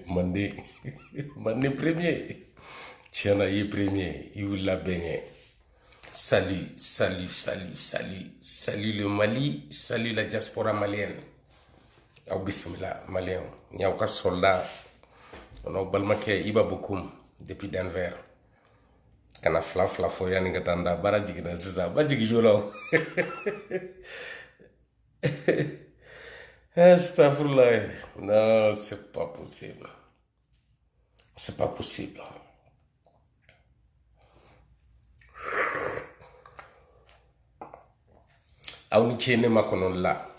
Mandi premier. Tiens, il est premier. Il l'a baigné. Salut, salut, salut, salut. Salut le Mali, salut la diaspora malienne. Au bismillah, malien. Il y a aucun soldat. On a balmaké Iba Bokoum depuis Denver. Kana fla foya ni gatanda bara jigina sisa ba jigi jolo. Astaghfirullah. Non, c'est pas possible. C'est pas possible. Aw ni cene makonon la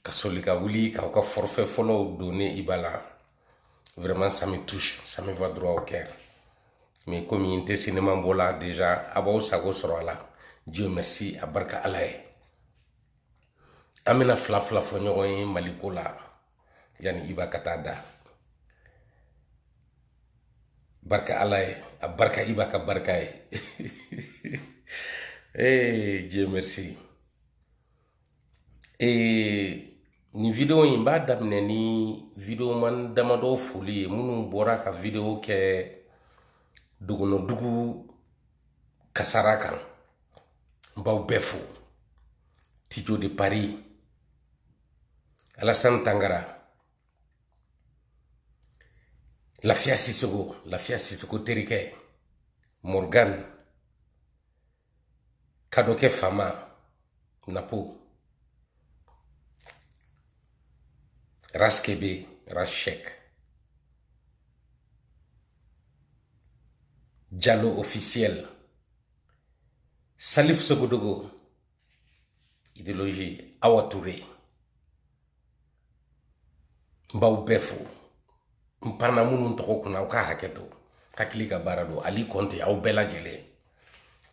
kasolika wuli ka ka forfait follow donné Ibala. Vraiment ça me touche, ça me va droit au cœur. Mais comme il était cinéma bola déjà abo sago sorola. Dieu merci abarka alaye. Amina fla fo ñoy malikola yani Iba katada. Barka alaye abarka Iba ka barkaye. Eh Dieu merci. Et ni vidéo in b'a daminɛ ni vidéo man damadɔ foli ye minnu bɔra ka vidéo kɛ dogonodugu kasara kan n b'aw bɛɛ fo Tijo de Paris, Alassane Tangara, Lafia Sissoko terikɛ Morgan, Kadoke Fama, Napo, Raskebe, Rashek, Diallo officiel, Salif Sogodogo, idéologie, Awa Touré, Mbaw Befo, Mpana munu tɔgɔ kunna aw ka hakɛ to, hakili ka baara don, Ali Konte aw bɛɛ lajɛlen,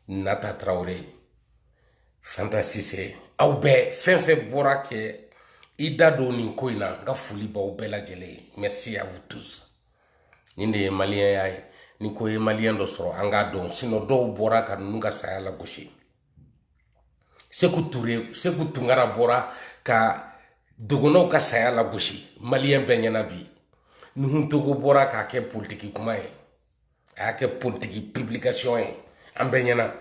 Nata Traoré, Fanta Sise, aw bɛɛ fɛn bɔra kɛ Ida do nin ko in na, n ka foli b'aw bɛɛ lajɛlen. Merci à vous tous. Nin de ye malien ya ye, ni ko ye malien dɔ sɔrɔ an k'a dɔn, sinon dɔw bɔra ka ninnu ka saya lagosi. Seku Tunkara bɔra ka dogonaw ka saya lagosi, malien bɛɛ ɲɛna bi. Nuhun Togo bɔra k'a kɛ politiki kuma ye, a y'a kɛ politiki publication ye, an bɛɛ ɲɛna.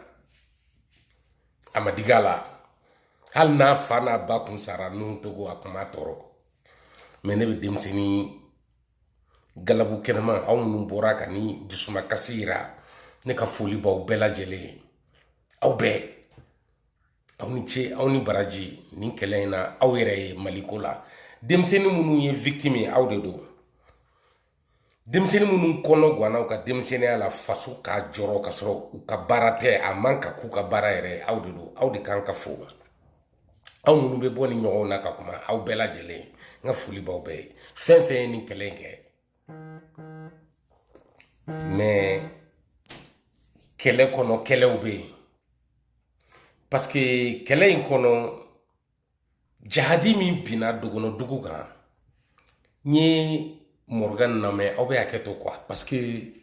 A ma dig'a la. Hal n'a fa n'a ba kun sara Nuhun Togo a kuma tɔɔrɔ. Mais ne bɛ denmisɛnnin galabu kɛnɛma aw minnu bɔra ka ni dusumakasi yira, ne ka foli b'aw bɛɛ lajɛlen. Aw bɛɛ, aw ni ce, aw ni baraji, nin kɛlɛ in na aw yɛrɛ ye Maliko la. Denmisɛnnin minnu ye victime ye aw de don. Denmisɛnnin minnu kɔnɔ ganna u ka denmisɛnniya la faso k'a jɔrɔ ka sɔrɔ u ka baara tɛ, a man ka k'u ka baara yɛrɛ, aw de don, aw de kan ka fo. Aw minnu bɛ bɔ ni ɲɔgɔn na ka kuma, aw bɛɛ lajɛlen, n ka foli b'aw bɛɛ ye. Fɛn ye nin kɛlɛ in kɛ. Mais kɛlɛ kɔnɔ kɛlɛw bɛ yen. Parce que kɛlɛ in kɔnɔ jahadi min binna dogonodugu kan, n ye Morgan lamɛn, aw bɛ hakɛ to quoi. Parce que n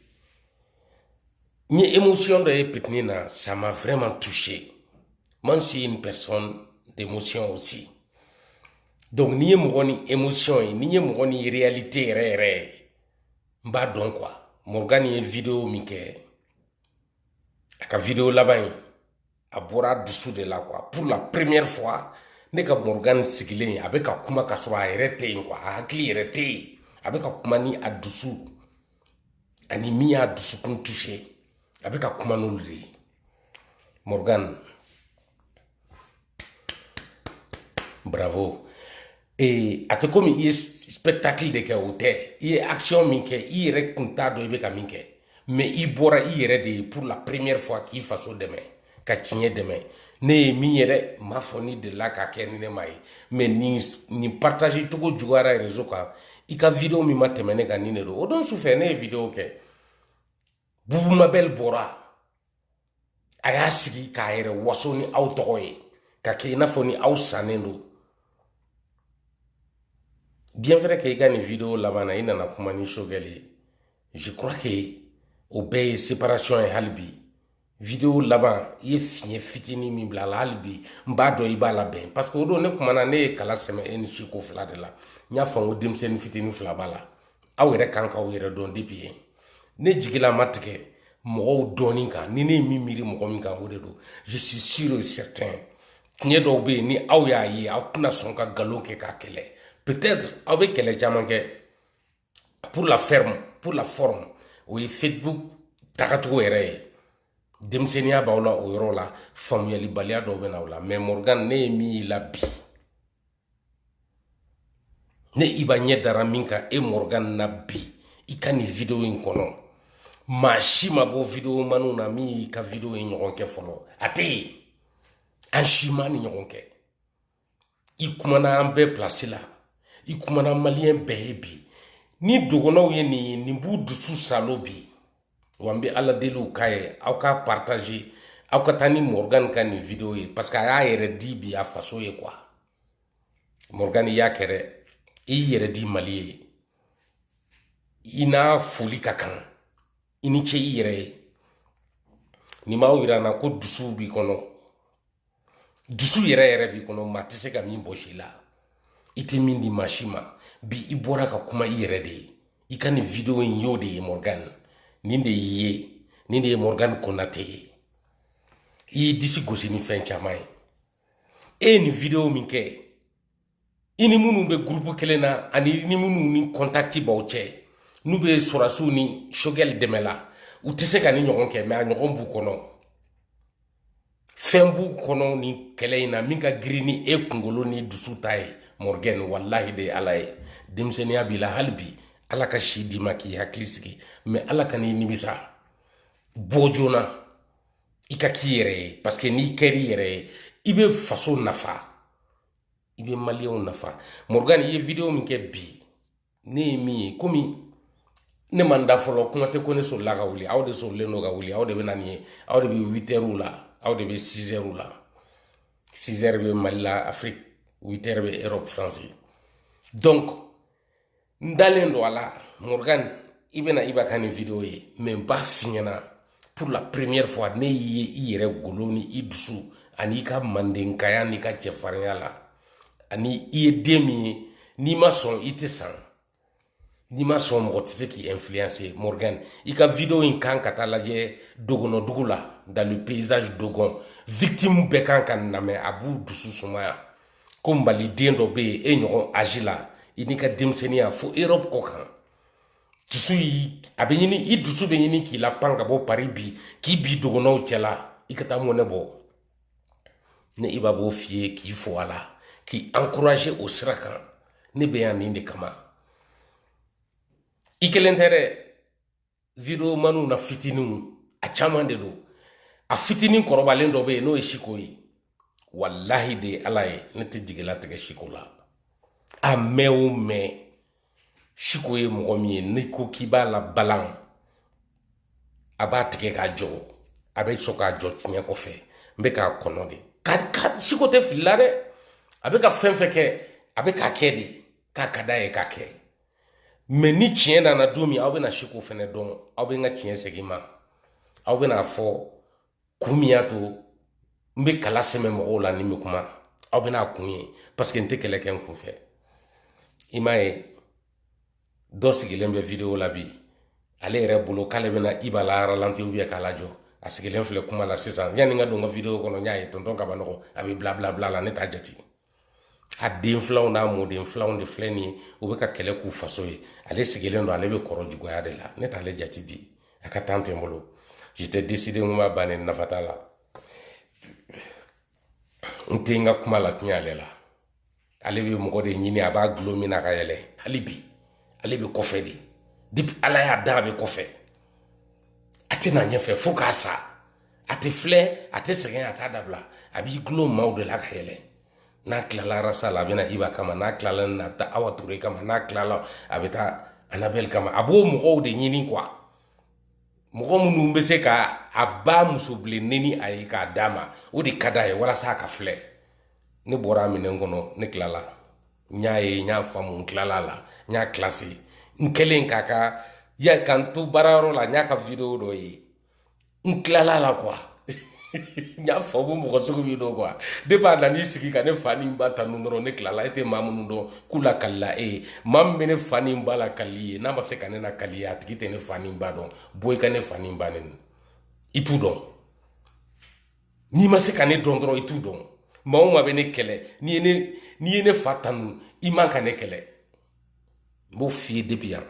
ye émotion dɔ ye pitini na, ça m'a vraiment touché. Moi, je suis une personne d'émotion aussi. Donc, ni ye mɔgɔ ni émotion ye, ni ye mɔgɔ ni réalité yɛrɛ n b'a dɔn quoi. Morgan ye vidéo min kɛ, a ka vidéo laban in, a bɔra dusu de la quoi. Pour la première fois, ne ka Morgan sigilen, a bɛ ka kuma ka sɔrɔ a yɛrɛ tɛ yen quoi. A hakili yɛrɛ tɛ yen. A bɛ ka kuma ni a dusu, ani min y'a dusukun touché. A bɛ ka kuma n'olu de ye. Morgan, bravo. Et a tɛ komi i ye spectacle de kɛ o tɛ. I ye action min kɛ, i yɛrɛ kun t'a dɔn i bɛ ka min kɛ. Mais i bɔra i yɛrɛ de ye pour la première fois k'i faso dɛmɛ, ka tiɲɛ dɛmɛ. Ne ye min yɛrɛ m'a fɔ ni delila ka kɛ ni ne ma ye. Mais nin partage cogo juguyara réseau kan. I ka vidéo min ma tɛmɛ ne kan nin de don. O don sufɛ ne ye vidéo kɛ. Bubu Mabel bɔra. A y'a sigi k'a yɛrɛ waso ni aw tɔgɔ ye. Ka kɛ i n'a fɔ ni aw sannen don. Bien vrai que i ka nin vidéo laban na i nana kuma ni Choguel ye. Je crois que o bɛɛ ye séparation ye hali bi. video laban ye fiɲɛ fitini min bila la hali bi n b'a dɔn i b'a labɛn parce que o don ne kumana ne ye kala sɛmɛ e ni siko fila de la n y'a fɔ n ko denmisɛnnin fitini fila b'a la aw yɛrɛ kan k'aw yɛrɛ dɔn depuis yen ne jigila ma tigɛ mɔgɔw dɔɔnin kan ni ne ye min miiri mɔgɔ min kan o de don je suis sûr et certain tiɲɛ dɔw bɛ yen ni aw y'a ye aw tɛna sɔn ka nkalon kɛ k'a kɛlɛ peut-être aw bɛ kɛlɛ caman kɛ pour la forme o ye Facebook tagacogo yɛrɛ ye denmisɛnniya b'aw la o yɔrɔ la faamuyalibaliya dɔw bɛ na o la mais Morgan ne ye min y'i la bi ne Iba ɲɛ dara min kan e Morgan na bi i ka nin video in kɔnɔ maa si ma bɔ video manu na min y'i ka video in ɲɔgɔn kɛ fɔlɔ a tɛ yen an si ma ni ɲɔgɔn kɛ i kumana an bɛɛ place la i kumana maliyɛn bɛɛ ye bi ni dɔgɔnɔw ye nin ye nin b'u dusu salo bi wa n bɛ ala deliw k'a ye aw ka partager aw ka taa ni Morgan ka nin video ye parce que a y'a yɛrɛ di bi a faso ye quoi Morgan i y'a kɛ dɛ i y'i yɛrɛ di Mali ye i n'a foli ka kan i ni cɛ i yɛrɛ ye ni m'aw yira n na ko dusu b'i kɔnɔ dusu yɛrɛ b'i kɔnɔ maa tɛ se ka min bɔsi la i tɛ min di maa si ma bi i bɔra ka kuma i yɛrɛ de ye i ka nin video in y'o de ye Morgan nin de y'i ye nin de ye Morgan Konate ye i y'i disi gosi ni fɛn caman ye e ye nin video min kɛ i ni minnu bɛ groupe kelen na ani ni minnu ni contact b'aw cɛ n'u bɛ sɔrɔsiw ni Choguel dɛmɛ la u tɛ se ka ni ɲɔgɔn kɛ mais a ɲɔgɔn b'u kɔnɔ fɛn b'u kɔnɔ ni kɛlɛ in na min ka girin ni e kunkolo ni dusu ta ye Morgan wallahi de ala ye denmisɛnniya b'i la hali bi ala ka si d'i ma k'i hakili sigi mais ala ka n'i nimisa bɔ joona i ka k'i yɛrɛ ye parce que n'i kɛr'i yɛrɛ ye i bɛ faso nafa i bɛ maliyɛnw nafa Morgan i ye video min kɛ bi ne ye min ye komi ne man da fɔlɔ kuma tɛ ko ne sɔrɔla ka wuli aw de sɔrɔlen don ka wuli aw de bɛ na nin ye aw de bɛ 8 heures la aw de bɛ 6 heures la 6 heures bɛ Mali la Afrique 8 heures bɛ Europe France donc n dalen don a la Morgan i bɛna Iba ka nin video ye mais n b'a f'i ɲɛna pour la première fois ne ye i yɛrɛ golo ni i dusu ani i ka mandenkaya n'i ka cɛfarinya la ani i ye den min ye n'i ma sɔn i tɛ san n'i ma sɔn mɔgɔ tɛ se k'i influencer Morgan i ka video in kan ka taa lajɛ Dogonɔdugu la dans le paysage Dogon victime bɛɛ kan ka namɛ a b'u dusu sumaya ko maliden dɔ bɛ yen e ɲɔgɔn âge la i n'i ka denmisɛnniya fo Europe kɔ kan dusu a bɛ ɲini i dusu bɛ ɲini k'i lapan ka bɔ Paris bi k'i bi dɔgɔnɔw cɛ la i ka taa mɔnɛ bɔ ne Iba b'o f'i ye k'i fo a la k'i encourager o sira kan ne bɛ yan nin de kama i kelen tɛ dɛ video manu na fitininw a caman de don a fitinin kɔrɔbalen dɔ bɛ yen n'o ye Siko ye wallahi de ala ye ne tɛ jigila tigɛ Siko la a mɛn o mɛn Siko ye mɔgɔ min ye n'i ko k'i b'a la balan a b'a tigɛ k'a jɔ a bɛ sɔn k'a jɔ tiɲɛ kɔfɛ n bɛ k'a kɔnɔ de ka Siko tɛ fili la dɛ a bɛ ka fɛn fɛn kɛ a bɛ k'a kɛ de k'a ka d'a ye k'a kɛ mais ni tiɲɛ nana don min aw bɛna Siko fɛnɛ dɔn aw bɛ n ka tiɲɛ segin ma aw bɛna fɔ kun min y'a to n bɛ kala sɛmɛ mɔgɔw la ni n bɛ kuma aw bɛna kun ye parce que n tɛ kɛlɛ kɛ n kun fɛ i m'a ye dɔ sigilen bɛ video la bi ale yɛrɛ bolo k'ale bɛna Iba la ralenti ou bien k'a lajɔ a sigilen filɛ kuma la sisan yanni n ka don n ka video kɔnɔ n y'a ye tonton Kabanɔgɔ a bɛ bila bila bila la ne t'a jate a den filanw n'a mɔden filanw de filɛ nin ye u bɛ ka kɛlɛ k'u faso ye ale sigilen don ale bɛ kɔrɔ juguya de la ne t'ale jate bi a ka temps tɛ n bolo j'étais décidé n ko b'a bannen nafa t'a la n tɛ n ka kuma la tiɲɛ ale la ale bɛ mɔgɔ de ɲini a b'a gulo min na ka yɛlɛ hali bi ale bɛ kɔfɛ de depuis ala y'a da a bɛ kɔfɛ a tɛ na ɲɛfɛ fo k'a sa a tɛ filɛ a tɛ sɛgɛn a t'a dabila a b'i gulo maaw de la ka yɛlɛ n'a tilala arasa la a bɛ na Iba kama n'a tilala nin na a bɛ taa Awa Ture kama n'a tilala a bɛ taa Anabel kama a b'o mɔgɔw de ɲini quoi mɔgɔ minnu bɛ se ka a ba muso bilennen ni a ye k'a d'a ma o de ka d'a ye walasa a ka filɛ ne bɔra a minɛn kɔnɔ ne tilala n y'a ye n y'a faamu n tilala a la n y'a classé n kɛlen k'a ka n to baarayɔrɔ la n y'a ka video dɔ ye n tilala a la quoi Nya fobu mo sugu mi do quoi de ba na ni sigi ka ne fani ba tanu ndoro ne klala ete mamu ndo kula kala mam me ne fani ba la kali na ma se ka ne na kali ya tiki te ne fani ba don boy ka ne fani ba nen itu don ni ma se ka ne don doro itu don ma o ma be ne kele ni ne fa tanu i man ka ne kele mo fi depuis yan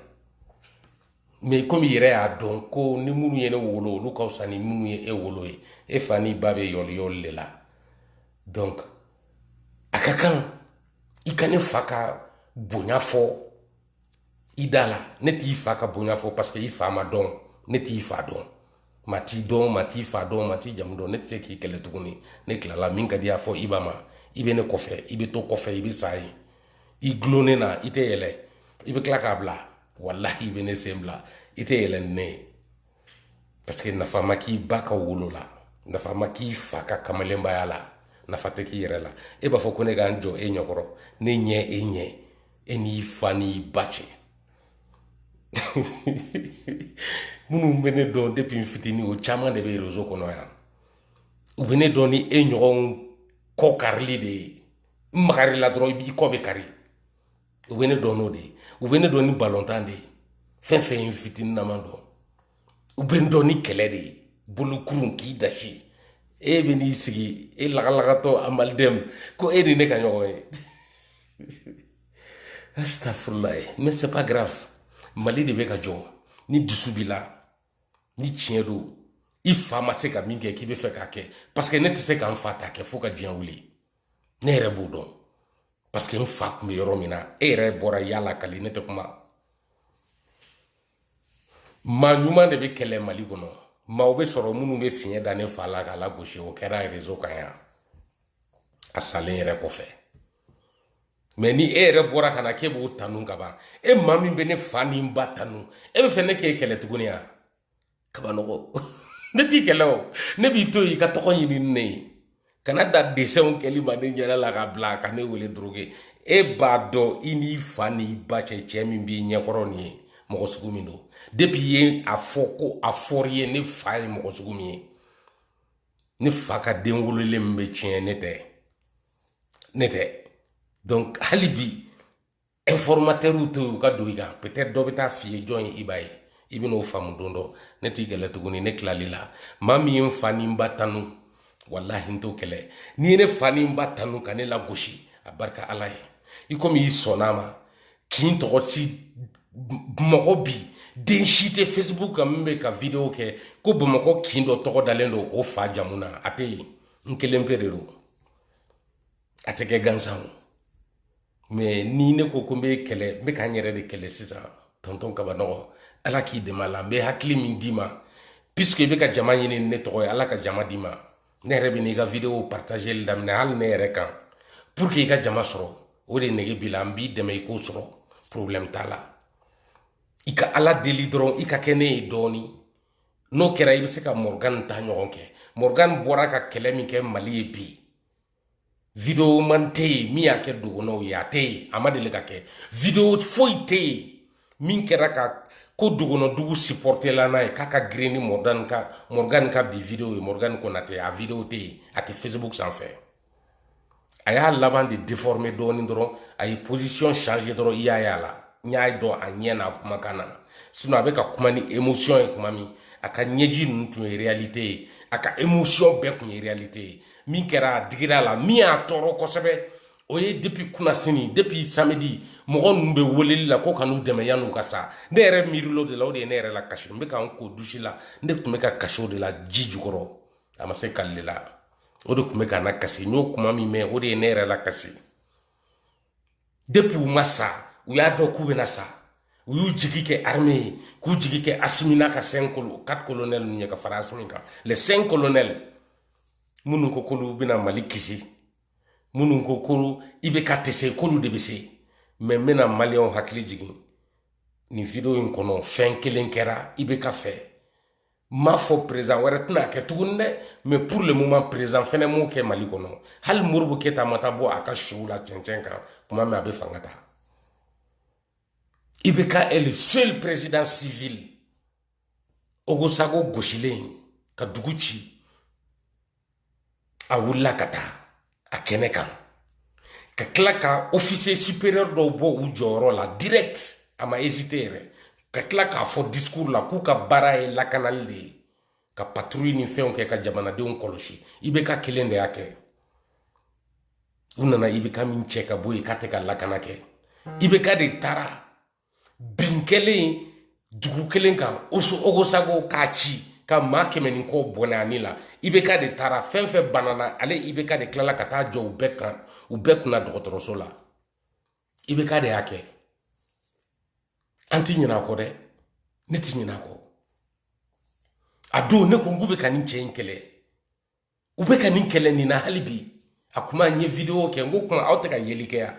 mais comme il y a donc ko ni munu yene wolo lu ka usani munu ye e wolo e fani babe yol yol le la donc akakan ikane faka bonya fo idala neti faka bonya fo parce que il fa ma don neti fa don mati don mati fa don mati jam don net se ki kele tukuni ne klala min ka dia fo ibama ibe ne kofe ibe to kofe ibe sai I glone na ite ele ibe klaka bla wallahi bene sembla ite elenne parce que nafa maki baka wolola nafa maki faka kamalemba yala nafa teki yerela e ba foko ne ganjo e nyokoro ne nye eni fani bache munu bene don depuis fitini o chama de be rezo kono ya u bene doni e nyoron ko karli de magari la dro bi ko be kari u bene dono de u bene doni ballontan de fefe fitini na mando u bene doni kele de bulu kurun ki dashi e beni sigi e laga to amal dem ko e ni ne ka nyogo e astaghfirullah mais c'est pas grave mali de be ka jo ni dusubila ni tienro i fama se ka minke ki be fe ka ke parce que ne te se ka nfa ta ke fo ka dian wuli ne re budon parce que nfa ku me yoromina e re bora yala kali ne te kuma ma nyuma de be kele mali kono ma o be soro munu be fiye da ne fa la ka la goshi o kera réseau kan ya asalen re ko fe mais ni e re bora kana ke bo tanu kaba e mami be ne fani mba tanu e be fe ne ke kele tuguni ya kaba no ne ti kele o ne bi to yi ka to ko yini ne kana da dessin keli ma ne nyala la ka bla ka ne wele drogue e ba do ini fani ba che chemi bi nyakoro ni mo sugu mi do depuis a foko a forie ne fa e mo sugu mi ne fa ka den wolele mbe chien nete donc halibi informateur ou to ka do iga peut-être do beta fie join ibaye ibino famu dondo ne ti kele tuguni ne klalila mami en fani mbatanu wallahi nto kele ni ne fani mbatanu kanela goshi abarka alaye ikomi isonama kin to si mogobi den shite Facebook ambe ka video ke ko bomako kin do to dalendo o fa jamuna ate nkelemperero ateke gansan mais ni ne ko mbe kele mbe ka nyere de kele sisa tonton kabano ala ki de mala mbe hakli min dima puisque be ka jama yini ne to ala ka jama dima ne rebe ni ga video partager le damne hal ne rekan pour que ga jama soro o de nege bilambi de me ko soro problème tala ika ala deli dron ika kene doni no kera ibe se ka Morgan ta nyonke Morgan bora ka kele min ke mali bi video mante mi ake dugono ya te amadele ka ke video foite min kera ka ko dugono dugu supporter la na kaka greni Morgan ka bi video Morgan konate a video te ate Facebook sans fait aya laban de déformer doni dron ay position changer dron iya la nyai do anyena kumakana sino abeka kumani émotion e kumami aka nyeji ntu réalité aka émotion be ku réalité min kera digira la mi a toro ko sebe o ye depuis kuna sini depuis samedi mogon numbe woleli la ko kanu deme yanu kasa ne re mirilo de la o de ne re la kashi mbe kan ko dushi la ne kume ka kasho de la jijukoro ama se kallela o de kume ka na kasi nyo kumami me o de ne re la kasi depuis massa u y'a dɔn k'u bɛna sa u y'u jigi kɛ armée k'u jigi kɛ Asimina ka 4 colonels ɲɛ ka fara Asimi kan les 5 colonels minnu ko k'olu bɛna Mali kisi minnu ko k'olu i bɛ ka tese k'olu de bɛ se mais n bɛna maliyɛnw hakili jigin nin video in kɔnɔ fɛn kelen kɛra i bɛ ka fɛ m'a fɔ président wɛrɛ tɛna kɛ tuguni dɛ mais pour le moment président fɛnɛ m'o kɛ Mali kɔnɔ hali Modibo Keyita ma taa bɔ a ka show la cɛncɛn kan kuma min a bɛ fanga ta Ibeka est le seul président civil Ogosago Goshilen Kaduguchi a wulila ka taa a kɛnɛ kan ka tila ka officier supérieur dɔw bɔ u jɔyɔrɔ la direct a ma hésité yɛrɛ ka tila k'a fɔ discours la k'u ka baara ye lakanali de ye ka patrouille ni fɛnw kɛ ka jamanadenw kɔlɔsi IBK kelen de y'a kɛ u nana IBK min cɛ ka bɔ yen k'a tɛ ka lakana kɛ IBK de taara bin kelen dugu kelen kan Ogosago k'a ci ka maa 100 ni kɔ bɔnɛ ani la IBK de taara fɛn fɛn banana ale IBK de tilala ka taa jɔ u bɛɛ kunna dɔgɔtɔrɔso la IBK de y'a kɛ an ti ɲinɛ a kɔ dɛ ne ti ɲinɛ a kɔ a don ne ko n k'u bɛ ka nin cɛ in kɛlɛ u bɛ ka nin kɛlɛ nin na hali bi a kuma n ye video kɛ n ko kuma aw tɛ ka yeli kɛ yan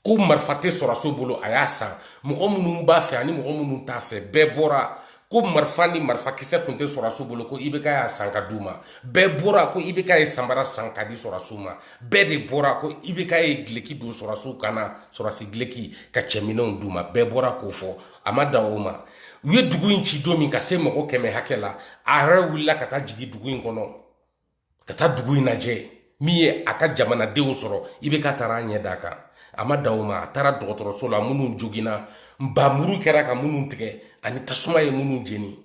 ko marifa tɛ sɔrɔso bolo a y'a san mɔgɔ minnu b'a fɛ ani mɔgɔ minnu t'a fɛ bɛɛ bɔra ko marifa ni marifakisɛ tun tɛ sɔrɔso bolo ko IBK y'a san ka d'u ma bɛɛ bɔra ko IBK ye sanbara san ka di sɔrɔso ma bɛɛ de bɔra ko IBK ye gileki don sɔrɔso kana sɔrɔsi gileki ka cɛminɛnw d'u ma bɛɛ bɔra k'o fɔ a ma dan o ma u ye dugu in ci don min ka se mɔgɔ 100 hakɛ la a yɛrɛ wulila ka taa jigin dugu in kɔnɔ ka taa dugu in lajɛ min ye a ka jamanadenw sɔrɔ IBK taara a ɲɛ d'a kan a ma dan o ma a taara dɔgɔtɔrɔso la minnu joginna nbamuru kɛra ka minnu tigɛ ani tasuma ye minnu jeni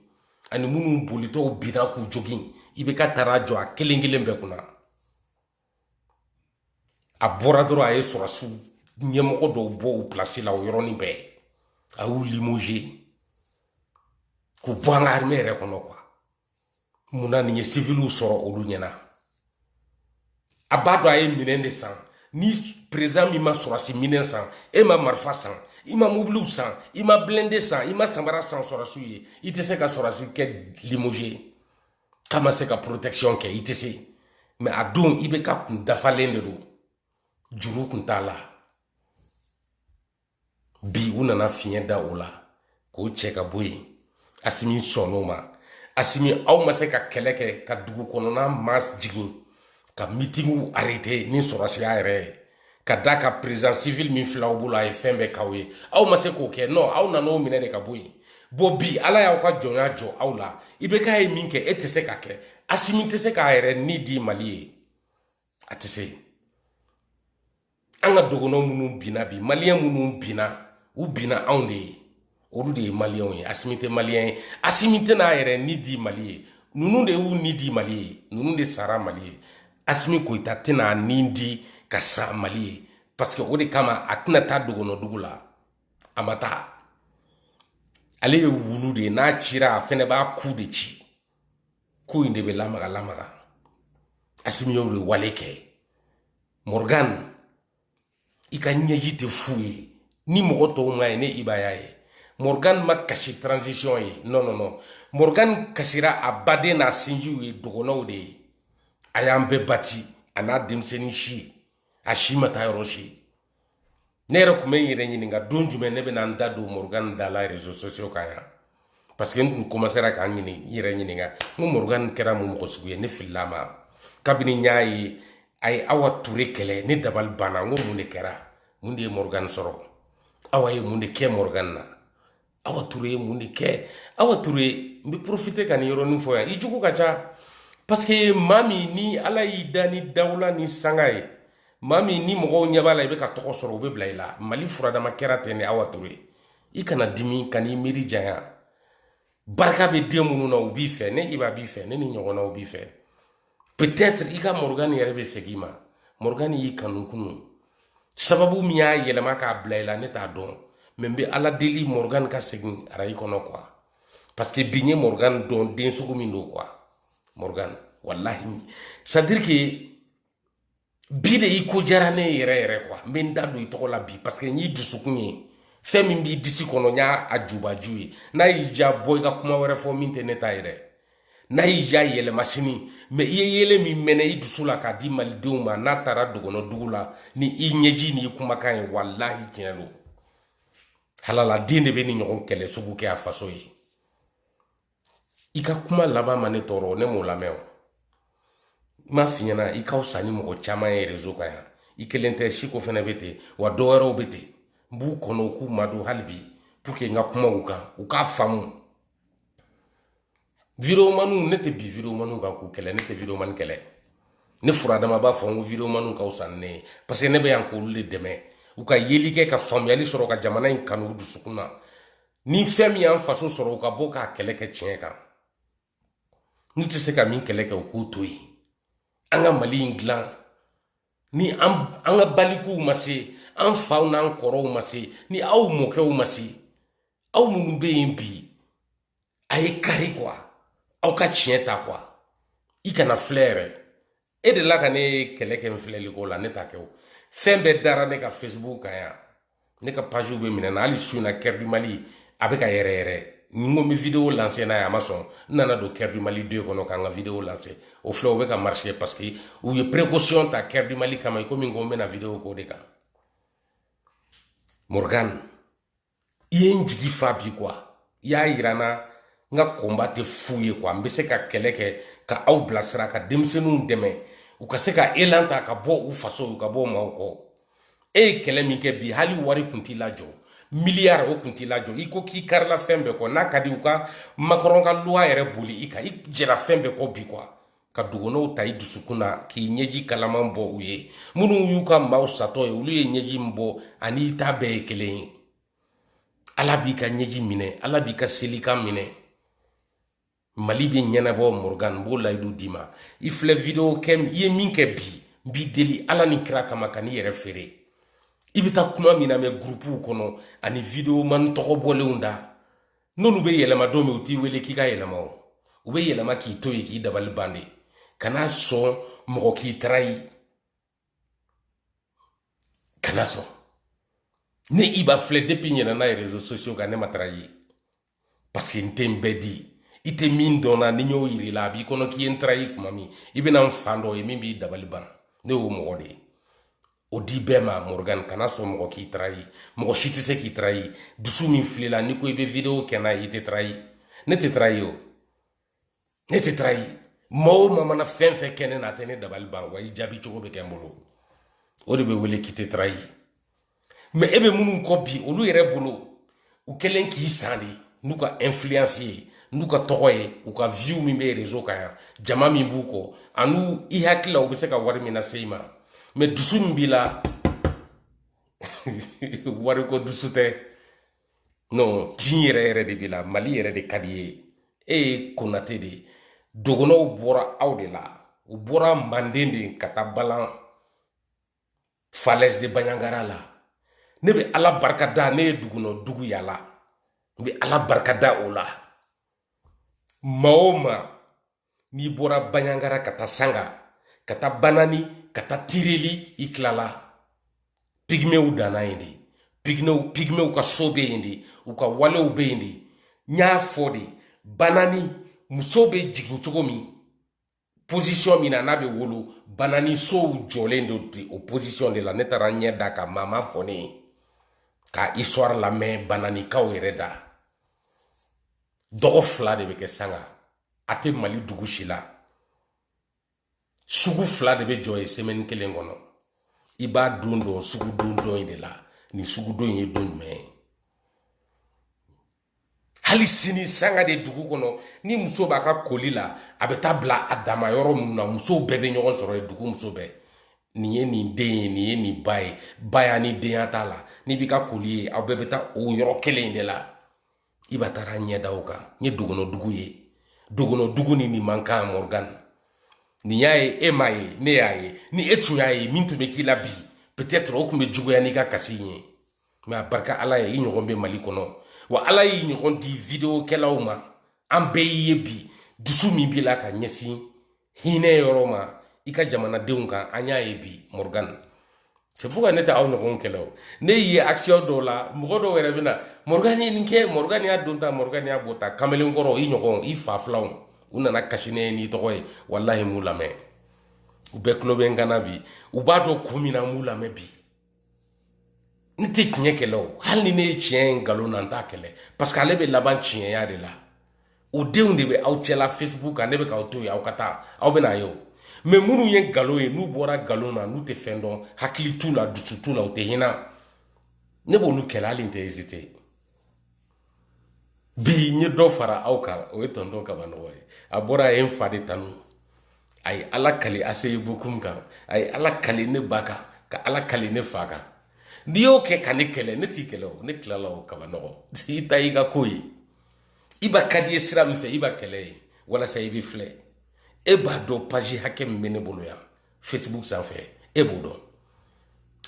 ani minnu bolitɔw binna k'u jogin IBK taara jɔ a kelen kelen bɛɛ kunna a bɔra dɔrɔn a ye sɔrɔsiw ɲɛmɔgɔ dɔw bɔ u place la o yɔrɔnin bɛɛ a y'u limogé k'u bɔ an ka armée yɛrɛ kɔnɔ quoi munna nin ye civiliw sɔrɔ olu ɲɛna a b'a dɔn a ye minɛn de san ni président min ma sɔrɔsi minɛn san e ma marifa san i ma mobiliw san i ma blindé san i ma samara san sɔrɔsiw ye i tɛ se ka sɔrɔsi kɛ limogé k'a ma se ka protection kɛ i tɛ se mais a don IBK kun dafalen de don juru kun t'a la bi u nana fiɲɛ da o la k'o cɛ ka bɔ yen Asimi sɔnn'o ma Asimi aw ma se ka kɛlɛ kɛ ka dugu kɔnɔna mas jigin ka meetingu arrêté ni sɔrɔsiya yɛrɛ ye ka da ka président civil min filɛ aw bolo a ye fɛn bɛɛ k'aw ye aw ma se k'o kɛ non aw nana o minɛ de ka bɔ yen bon bi ala y'aw ka jɔnya jɔ aw la IBK ye min kɛ e tɛ se ka kɛ Asimi tɛ se k'a yɛrɛ ni di Mali ye a tɛ se an ka dɔgɔnɔ minnu binna bi maliyɛn minnu binna u binna anw de ye olu de ye maliyɛnw ye Asimi tɛ maliyɛn ye Asimi tɛ n'a yɛrɛ ni di Mali ye ninnu de y'u ni di Mali ye ninnu de sara Mali ye Asimi Goïta tɛna ni di ka sa Mali ye parce que o de kama a tɛna taa dɔgɔnɔdugu la a ma taa ale ye wulu de ye n'a cira a fɛnɛ b'a ku de ci ko in de bɛ lamaga Asimi y'o de wale kɛ Morgan i ka ɲɛji tɛ fu ye ni mɔgɔ tɔw ma ye ne i b'a ye Morgan ma kasi transition ye non Morgan kasira a baden n'a sinjiw ye dɔgɔnɔw de ye a y'an bɛɛ bati a n'a denmisɛnnin si a si ma taa yɔrɔ si ne yɛrɛ tun bɛ n yɛrɛ ɲininka don jumɛn ne bɛna n da don Morgan da la réseaux sociaux kan yan parce que n tun commencera k'an yɛrɛ ɲininka n ko Morgan kɛra mun mɔgɔ sugu ye ne filila ma kabini n y'a ye a ye Awa Ture kɛlɛ ne dabali banna n ko mun de kɛra mun de ye Morgan sɔrɔ Awa ye mun de kɛ Morgan na Awa Ture ye mun de kɛ Awa Ture n bɛ profiter ka nin yɔrɔnin fɔ yan i jugu ka ca parce que maa min ni ala y'i da ni dawula ni sanga ye maa min ni mɔgɔw ɲɛ b'a la i bɛ ka tɔgɔ sɔrɔ u bɛ bila i la Mali furadama kɛra ten de Awa Ture i kana dimi ka n'i miiri janya barika bɛ den minnu na u b'i fɛ ne i b'a b'i fɛ ne ni ɲɔgɔnnaw b'i fɛ peut-être i ka Morgan yɛrɛ bɛ segin i ma Morgan y'i kanu kunun sababu min y'a yɛlɛma k'a bila i la ne t'a dɔn mais n bɛ ala deli Morgan ka segin arayi kɔnɔ quoi parce que bi n ye Morgan dɔn den sugu min don quoi Morgan wallahi c'est à dire que bi de i ko diyara ne yɛrɛ quoi n bɛ n da don i tɔgɔ la bi parce que n y'i dusukun ye fɛn min b'i disi kɔnɔ n y'a jubaju ye n'a y'i diya bɔ i ka kuma wɛrɛ fɔ min tɛ ne ta yɛrɛ n'a y'i diya yɛlɛma sini mais i ye yɛlɛ min mɛnɛ i dusu la k'a di malidenw ma n'a taara dɔgɔnɔdugu la ni i ɲɛji ni i kumakan ye wallahi tiɲɛ don halala den de bɛ ni ɲɔgɔn kɛlɛ sugu kɛ a faso ye i ka kuma laban ma ne tɔɔrɔ ne m'o lamɛn o m'a f'i ɲɛna i ka fisa ni mɔgɔ caman ye réseau kan yan i kelen tɛ siko fɛnɛ bɛ ten wa dɔ wɛrɛw bɛ ten n b'u kɔnɔ u k'u madon hali bi pour que n ka kuma u kan u k'a faamu vidéo manu ne te bi vidéo manu ka ku kele ne te vidéo man kele ne furadama ba fo ngo vidéo manu ka usanne parce que ne be yanko le deme u ka yeli ke ka famiyali soro ka jamana in kanu du sukuna ni fem yan faso soro ka bo ka kele ke tien kan nu ti se ka min kele ke ku toyi anga mali inglan ni anga baliku mase an fauna an koro mase ni aw moke o mase aw mun be bi ay kari quoi aw ka tien ta quoi i kana flaire e de la ka ne kele ke mfleli ko la ne ta ke o fembe dara ne ka Facebook ya ne ka page be minena ali suna Cœur du Mali avec a yere ningo mi vidéo lancer na ya mason nana do Cœur du Mali 2 kono ka nga vidéo lancer au flow be ka marcher parce que ou ye précaution ta Cœur du Mali kama ko mi ngombe na vidéo ko de ka Morgan iye njigi fabi quoi ya irana nga combattre fouiller quoi mbese ka keleke ka aw blasra ka demsenu deme u ka se ka elanta ka bo u faso u ka bo mauko e kele mi ke bi hali wari kunti lajo milliard o kunti lajo iko ki karla fembe ko na kadi u ka Macron ka loi ere boli ika i jera fembe ko bi quoi ka dugono ta idusukuna ki nyeji kalaman bo uye munu yu ka maw sato e ulu ye nyeji mbo ani ta be kele ala bi ka nyeji mine ala bi ka selika mine Mali bi ñenabo Morgan bo laydu dima i fle video kem ye min ke bi deli ala ni kira kama kani yere fere i bita kuma mina me groupe kono ani video man togo boleunda nonu be yelema do me uti wele ki ka yelema o u be yelema ki to yi ki dabal bande kana so mo ki trai kana so ne iba fle depuis ñena na réseaux sociaux ka ne matrayi parce que ntembedi ite min dona ni ñoo yiri la bi kono ki entrayi mami ibina mfando e min bi dabali ban ne wo mo de o di bema Morgan kana so mo ki trayi mo shiti se ki trayi dusu min flela ni ko ibe video kena ite trayi ne te trayi o ne te trayi mo mama na fenfe kene na tene dabali ban wa ijabi chogo be kembolo o de be wele ki te trayi mais ebe munun ko bi olu yere bolo u kelen ki sandi nuka influencer nuka togoye uka view mi be réseau ka jama mi buko anu i hakila u be se ka wari mina seima mais dusu mbila wari ko dusute non tinyere de bila Mali yere de kadiye e konate de dogono bora awdela u bora mandende kata balan falaise de Banyangara la ne be ala barkada ne duguno dugu yala be ala barkada ola maoma ni bora Banyangara kata sanga kata banani kata tireli iklala pigmeu dana indi pigmeu ka sobe indi uka wale ube indi nya fodi banani musobe jigin chogomi position mina nabe wolo banani so jolendo di opposition de la netara nyeda ka mama foni ka histoire la main banani ka wereda dogo fla de beke sanga ate Mali dugu shila sugu fla de be joye semaine kelen kono iba dundo sugu dundo inde la ni sugu do ye don me hali sini sanga de dugu kono ni muso ba ka koli la abeta bla adama yoro munna muso bebe nyogon soro dugu muso be ni ye ni den ni ye ni bay bayani den atala ni bika koli abeta o yoro kelen de la iba tara nyeda oka nye dugono dugu ye dugono dugu ni manka Morgan ni yaye emaye ne yaye ni etu yaye mintu me kila bi peut-être o kumbe jugo ya ni ka kasinye mais barka ala ye inyo be Mali kono wa ala ye inyo di video kelauma ambe ye bi dusu mi bi la ka nyesi hine yoroma ika jamana deunka anya ye bi Morgan c'est pourquoi neta aw no kelo ne yi action do la mo do wera bina Morgan ni nke Morgan ya donta Morgan ya bota kamele ngoro i nyoko i fa flaw una na kashine ni tokoy wallahi mulame ube klobe ngana bi ubato kumina mulame bi nti tinye kelo hal ni ne chien galo nanta kele parce que alebe laban chien ya de la o deunde be aw tela Facebook anebe ka to ya kata aw bena yo mais munu yen galo ye nu bora galo na nu te fendon hakili tout la dusu tout la o te hina ne bo lu kela linte hésiter bi nye do fara auka o tonton kaba no way abora en fadi tanu ay ala kali asay bukum kan ay ala kali ne baka ka ala kali ne faka dio ke kanikele ne tikelo ne klalo kaba no ti tayiga koyi iba kadi sram fe iba kele wala say bi fle e ba do page hakem mene bolo ya Facebook sa fe e bodo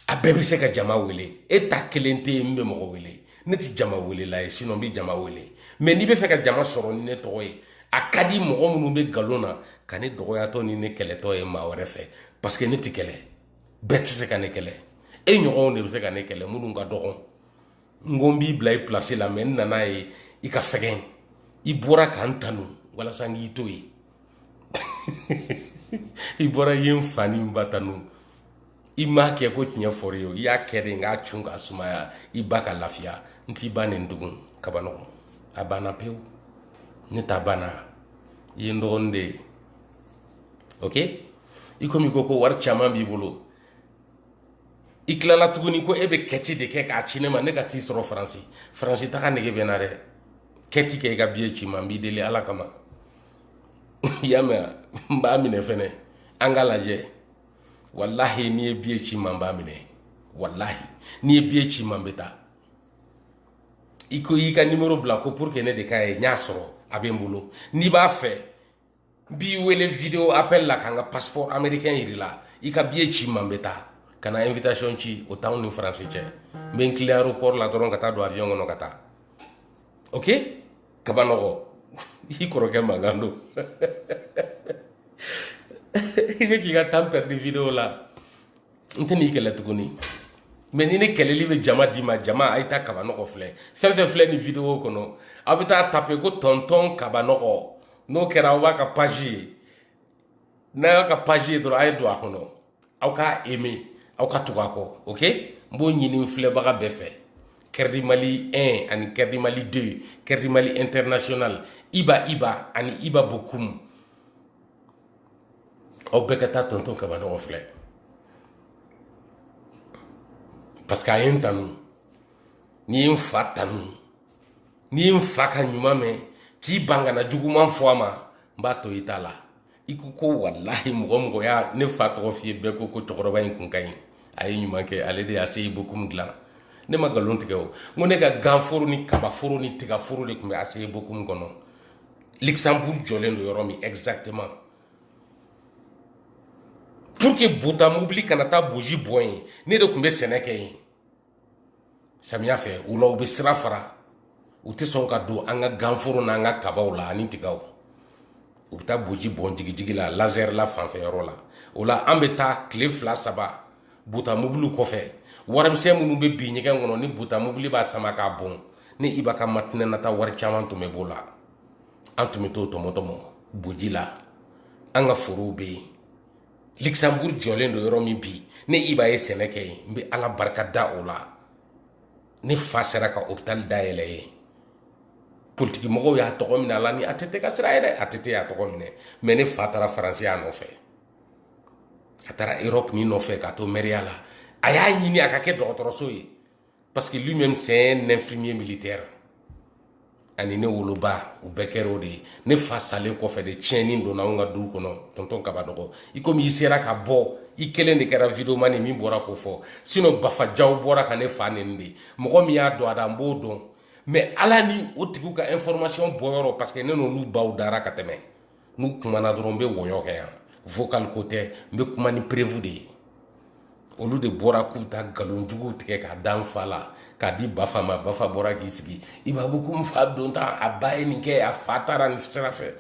a bebe se ka jama wele e ta kelente mbe mo wele ne ti jama wele la sinon bi jama wele mais ni be fe ka jama soro ni ne toye a kadi mo munu be galona kane doya to ni ne kele to e ma wore fe parce que ne ti kele bet se ka ne kele e nyon ne se ka ne kele munu ga dogon ngombi blay placer la men nana e i ka fegen i bora kan tanu wala sangi toyi i bora yin fani batanu i ma ke ko tinya for yo ya kede nga chunga sumaya i baka lafia nti bane ndugun kabano abana peu ni tabana yindonde okay i komi ko war chama bi bolo i klala tuguni ko ebe keti de ke ka chinema ne ka ti soro france ta ka nege benare keti ke ga biye chima mbi dele ala kama yama mba mine fene angalaje wallahi ni e biye chima mba mine wallahi ni e biye chima mbeta iko yika numéro blako pour que ne de kay nyasoro abembulo ni ba fe bi wele vidéo appel la kanga passeport américain irila ika biye chima mbeta kana invitation chi au town ni français che men cli aéroport la doron kata do avion ngono kata OK kabanogo ikoro ke magando ibe ki ga tamper di vidéo la nteni kele tukuni mais ni ne kele libe jama dima jama aita kabanogo fle fle ni vidéo kono abita taper ko tonton kabanogo no kera wa ka page na ka page do ay do akono au ka aimer au ka tukako OK mbo nyini fle baga befe Kerdi Mali 1 ani Kerdi Mali 2 Kerdi Mali international iba ani iba bokum au bekata tonton kabano fle parce que ayen tanu ni mfatanu ni mfaka nyuma me ki banga na juguma fwama mbato itala ikuko wallahi mugomgo ya ne fatro fie beko ko tokoro bayin kunkai ayi nyuma ke alede asei bokum glan ne magalon tigao ngone ga ganforo ni kabaforo ni tigaforo le kumbe asei bokum gono Luxembourg jolendo yoromi exactement pour que buta mobili kanata boji boy ne de kumbe seneke samia fe ulo be srafara uti sonka do anga ganforo na anga kabawla ani tigao uta boji bon jigi la laser la fanfe yorola ola ambeta klefla saba buta mobili kofe waram se munu be bi nyega ngono ni buta mobili ba sama ka bon ni ibaka matne nata war chaman to me bola antume to tomotomo bujila anga furube Luxembourg jolendo yoromi bi ne iba e seneke mbi ala barka da ola ne fasera ka hôpital daele politique mogo ya to mina la ni atete ka siraide atete ya to mine mais ne fatara français ya no fe atara Europe ni no fe ka to meriala aya nyini akake docteur soyi parce que lui-même c'est un infirmier militaire ani ne woloba u bekero de ne fasale ko fe de tieni do na nga du kono tonton kabadogo ikomi isera ka bo ikelen de kera video mani mi bora ko fo sino bafa jaw bora ka ne fane ndi mo mi ya do ada mbodo mais alani otiku ka information boyoro parce que ne no lu baw dara ka teme nu kuma na drombe woyo ke ya vocal côté mbe kuma ni prévu de olu de bora kuta galonjugu tike ka dan fala ka di bafa ma bafa bora ki sigi iba buku mfa donta abaye ni ke a fatara ni fitarafe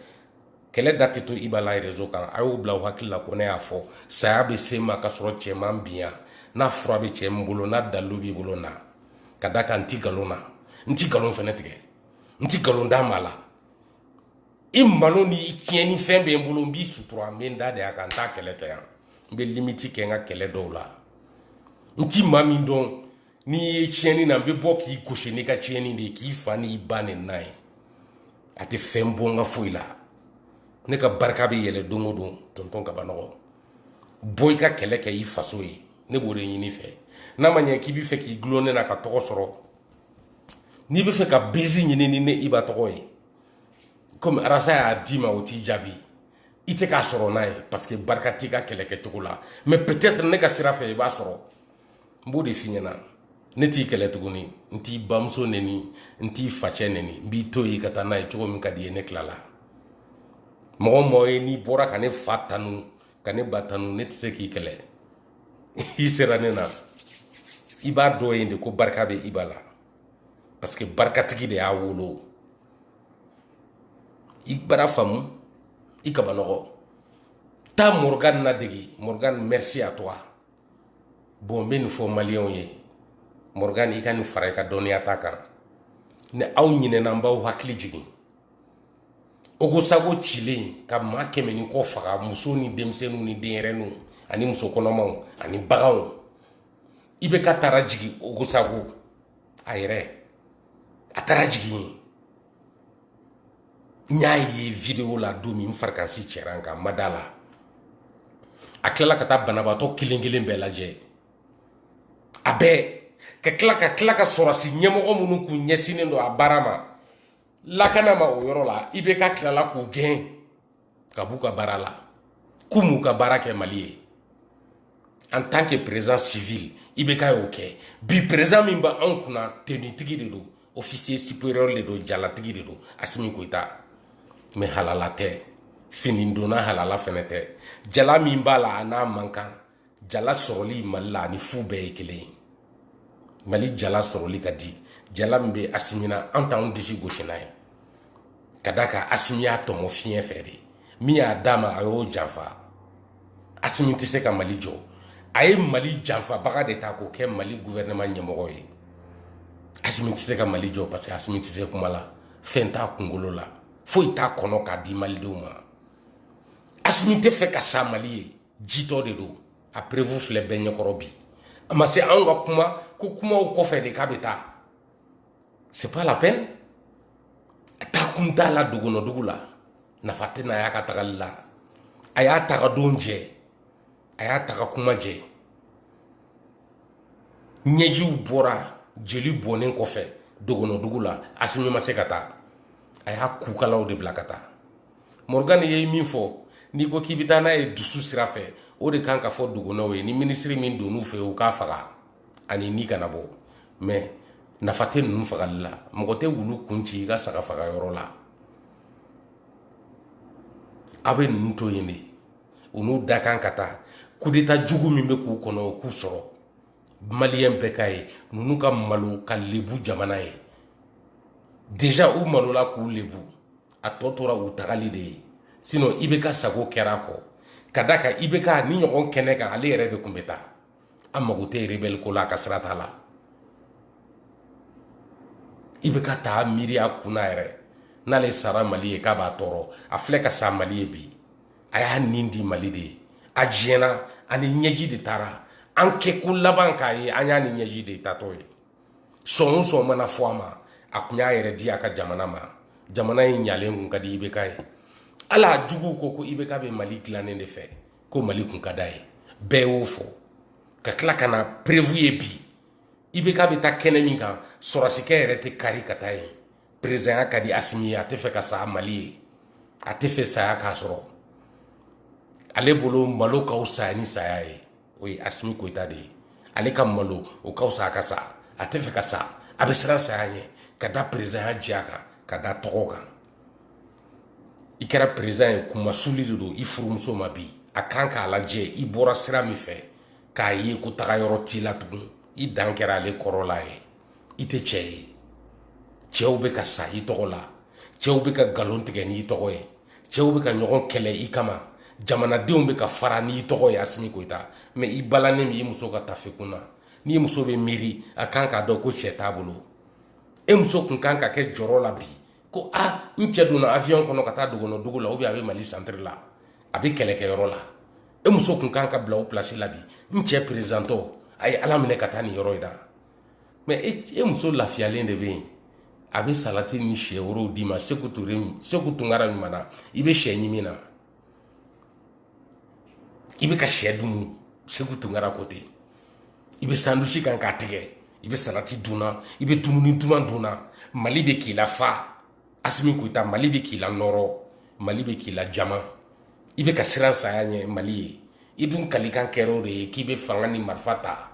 kele dati to iba la rezo kan ayo bla wakila ko ne afo saya be sema ka soro chema mbia na fura be chembolo na dalubi bolo na kadaka nti galon fenetike nti galon da mala imalo ni ikieni fembe mbolo mbi sutura menda de akanta kele to ya mbe limiti ke nga kele dola nti mami don ni chieni na mbe boki kushe ni ka chieni de ki fani bane nai ate fembo nga foila ne ka barka be yele dongo don tonton ka banogo boy ka kele ke yi faso yi ne bore yini fe na manya ki bi fe ki glone na ka toko soro n'i bɛ fɛ ka bezi ɲini ni ne Iba tɔgɔ ye comme arasa y'a d'i ma o t'i jaabi i tɛ k'a sɔrɔ n'a ye parce que barika t'i ka kɛlɛ kɛcogo la mais peut-être ne ka sira fɛ i b'a sɔrɔ n b'o de f'i ɲɛna ne t'i kɛlɛ tuguni n t'i bamuso neni n t'i facɛ neni n b'i to yen ka taa n'a ye cogo min ka di ye ne tilala mɔgɔ mɔgɔ ye n'i bɔra ka ne fa tanu ka ne ba tanu ne tɛ se k'i kɛlɛ i sera ne na i b'a dɔn yen de ko barika bɛ Iba la parce que barikatigi de y'a wolo i bara faamu i kabanɔgɔ taa Morgan nadegi Morgan merci à toi bon n bɛ nin fɔ maliyɛnw ye Morgan i ka nin fara i ka dɔnniya ta kan ni aw ɲinɛna n b'aw hakili jigin Ogosago cilen ka maa 100 ni kɔ faga muso ni denmisɛnninw ni denyɛrɛninw ani muso kɔnɔmaw ani baganw i bɛ ka taara jigin Ogosago a yɛrɛ a taara jigin n y'a ye video la don min n farikansi cɛra n kan n ma d'a la a tilala ka taa banabaatɔ kelen kelen bɛɛ lajɛ a bɛɛ ka tila ka sɔrɔsi ɲɛmɔgɔ minnu k'u ɲɛsinnen don a baara ma lakana ma o yɔrɔ la i bɛ ka tilala k'u gɛn ka b'u ka baara la k'u m'u ka baara kɛ Mali ye en tant que président civil i bɛ ka y'o kɛ bi président min bɛ anw kunna tenitigi de don officier supérieur de don jalatigi de don Asimi Goïta mais halala tɛ fini donna halala fɛnɛ tɛ jala min b'a la a n'a man kan jala sɔrɔli Mali la ani fu bɛɛ ye kelen ye Mali jala sɔrɔli ka di jala min bɛ Asimi na an t'anw disi gosi n'a ye ka d'a kan Asimi y'a tɔmɔ fiɲɛ fɛ de min y'a d'a ma a y'o janfa Asimi tɛ se ka Mali jɔ a ye Mali janfabaga de ta k'o kɛ Mali gouvernement ɲɛmɔgɔ ye Asimi tɛ se ka Mali jɔ parce que Asimi tɛ se kuma la fɛn t'a kunkolo la foyi t'a kɔnɔ k'a di malidenw ma Asimi tɛ fɛ ka sa Mali ye jitɔ de don a prévu filɛ bɛɛ ɲɛkɔrɔ bi a ma se anw ka kuma ko kumaw kɔfɛ de k'a bɛ taa c'est pas la peine a taa kun t'a la dogonɔdugu la nafa tɛ n'a y'a ka tagali la a y'a taga don jɛ a y'a taga kuma jɛ ɲɛjiw bɔra jeli bɔnnen kɔfɛ dogonɔdugu la Asimi ma se ka taa a y'a kukalaw de bila ka taa Morgan ye min fɔ n'i ko k'i bɛ taa n'a ye dusu sira fɛ o de kan ka fɔ dogonaw ye ni ministre min donn'u fɛ u k'a faga ani ni kana bɔ mais nafa tɛ ninnu fagali la mɔgɔ tɛ wulu kun ci i ka saga faga yɔrɔ la a bɛ ninnu to yen de u n'u da kan ka taa coup d'état jugu min bɛ k'u kɔnɔ o k'u sɔrɔ maliyɛn bɛɛ ka ye ninnu ka malo ka lebu jamana ye déjà u malola k'u lebu a tɔ tora u tagali de ye sinon i bɛ ka sago kɛra kɔ ka da kan i bɛ ka ni ɲɔgɔn kɛnɛ kan ale yɛrɛ de tun bɛ taa an mago tɛ rebelle ko la a ka sira t'a la i bɛ ka taa miiri a kunna yɛrɛ n'ale sara Mali ye k'a b'a tɔɔrɔ a filɛ ka sa Mali ye bi a y'a nin di Mali de ye a diɲɛna ani ɲɛji de taara an kɛ ko laban k'a ye an y'a ni ɲɛji de tatɔ ye sɔn o sɔn mana fɔ a ma a tun y'a yɛrɛ di a ka jamana ma jamana in ɲalen kun ka di IBK ye ala juguw ko IBK bɛ Mali dilannen de fɛ ko Mali kun ka d'a ye bɛɛ y'o fɔ ka tila ka na prévu ye bi IBK bɛ taa kɛnɛ min kan sɔrɔsikɛ yɛrɛ tɛ kari ka taa yen président ka di Asimi ye a tɛ fɛ ka sa Mali ye a tɛ fɛ saya k'a sɔrɔ ale bolo malo ka fisa ni saya ye o ye Asimi Goïta de ye ale ka malo o ka fisa a ka sa a tɛ fɛ ka sa a bɛ siran saya ɲɛ ka da président diya kan ka da tɔgɔ kan i kɛra président ye kumasuli de don i furumuso ma bi a kan k'a lajɛ i bɔra sira min fɛ k'a ye ko taga yɔrɔ t'i la tugun i dan kɛra ale kɔrɔla ye i tɛ cɛ ye cɛw bɛ ka sa i tɔgɔ la cɛw bɛ ka nkalon tigɛ n'i tɔgɔ ye cɛw bɛ ka ɲɔgɔn kɛlɛ i kama jamanadenw bɛ ka fara n'i tɔgɔ ye Asimi Goïta mais i balannen min i muso ka tafe kunna n'i muso bɛ miiri a kan k'a dɔn ko cɛ t'a bolo e muso kun kan ka kɛ jɔrɔ la bi ko n cɛ donna avion kɔnɔ ka taa dogonɔdugu la ou bien a bɛ Mali centre la a bɛ kɛlɛkɛyɔrɔ la e muso kun kan ka bila o place la bi n cɛ présidentɔ a ye ala minɛ ka taa nin yɔrɔ in na mais e muso lafiyalen de bɛ yen a bɛ salati ni sɛ wɛrɛw d'i ma Seku Tunkara min mana i bɛ sɛ ɲimi na i bɛ ka sɛ dun Seku Tunkara ko ten i bɛ sandusi kan k'a tigɛ i bɛ salati dunna i bɛ dumuni duman dunna Mali bɛ k'i la fa Assimi Goïta Mali bɛ k'i la nɔrɔ Mali bɛ k'i la jama i bɛ ka siran saya ɲɛ Mali ye i dun kalikan kɛra o de ye k'i bɛ fanga ni marifa ta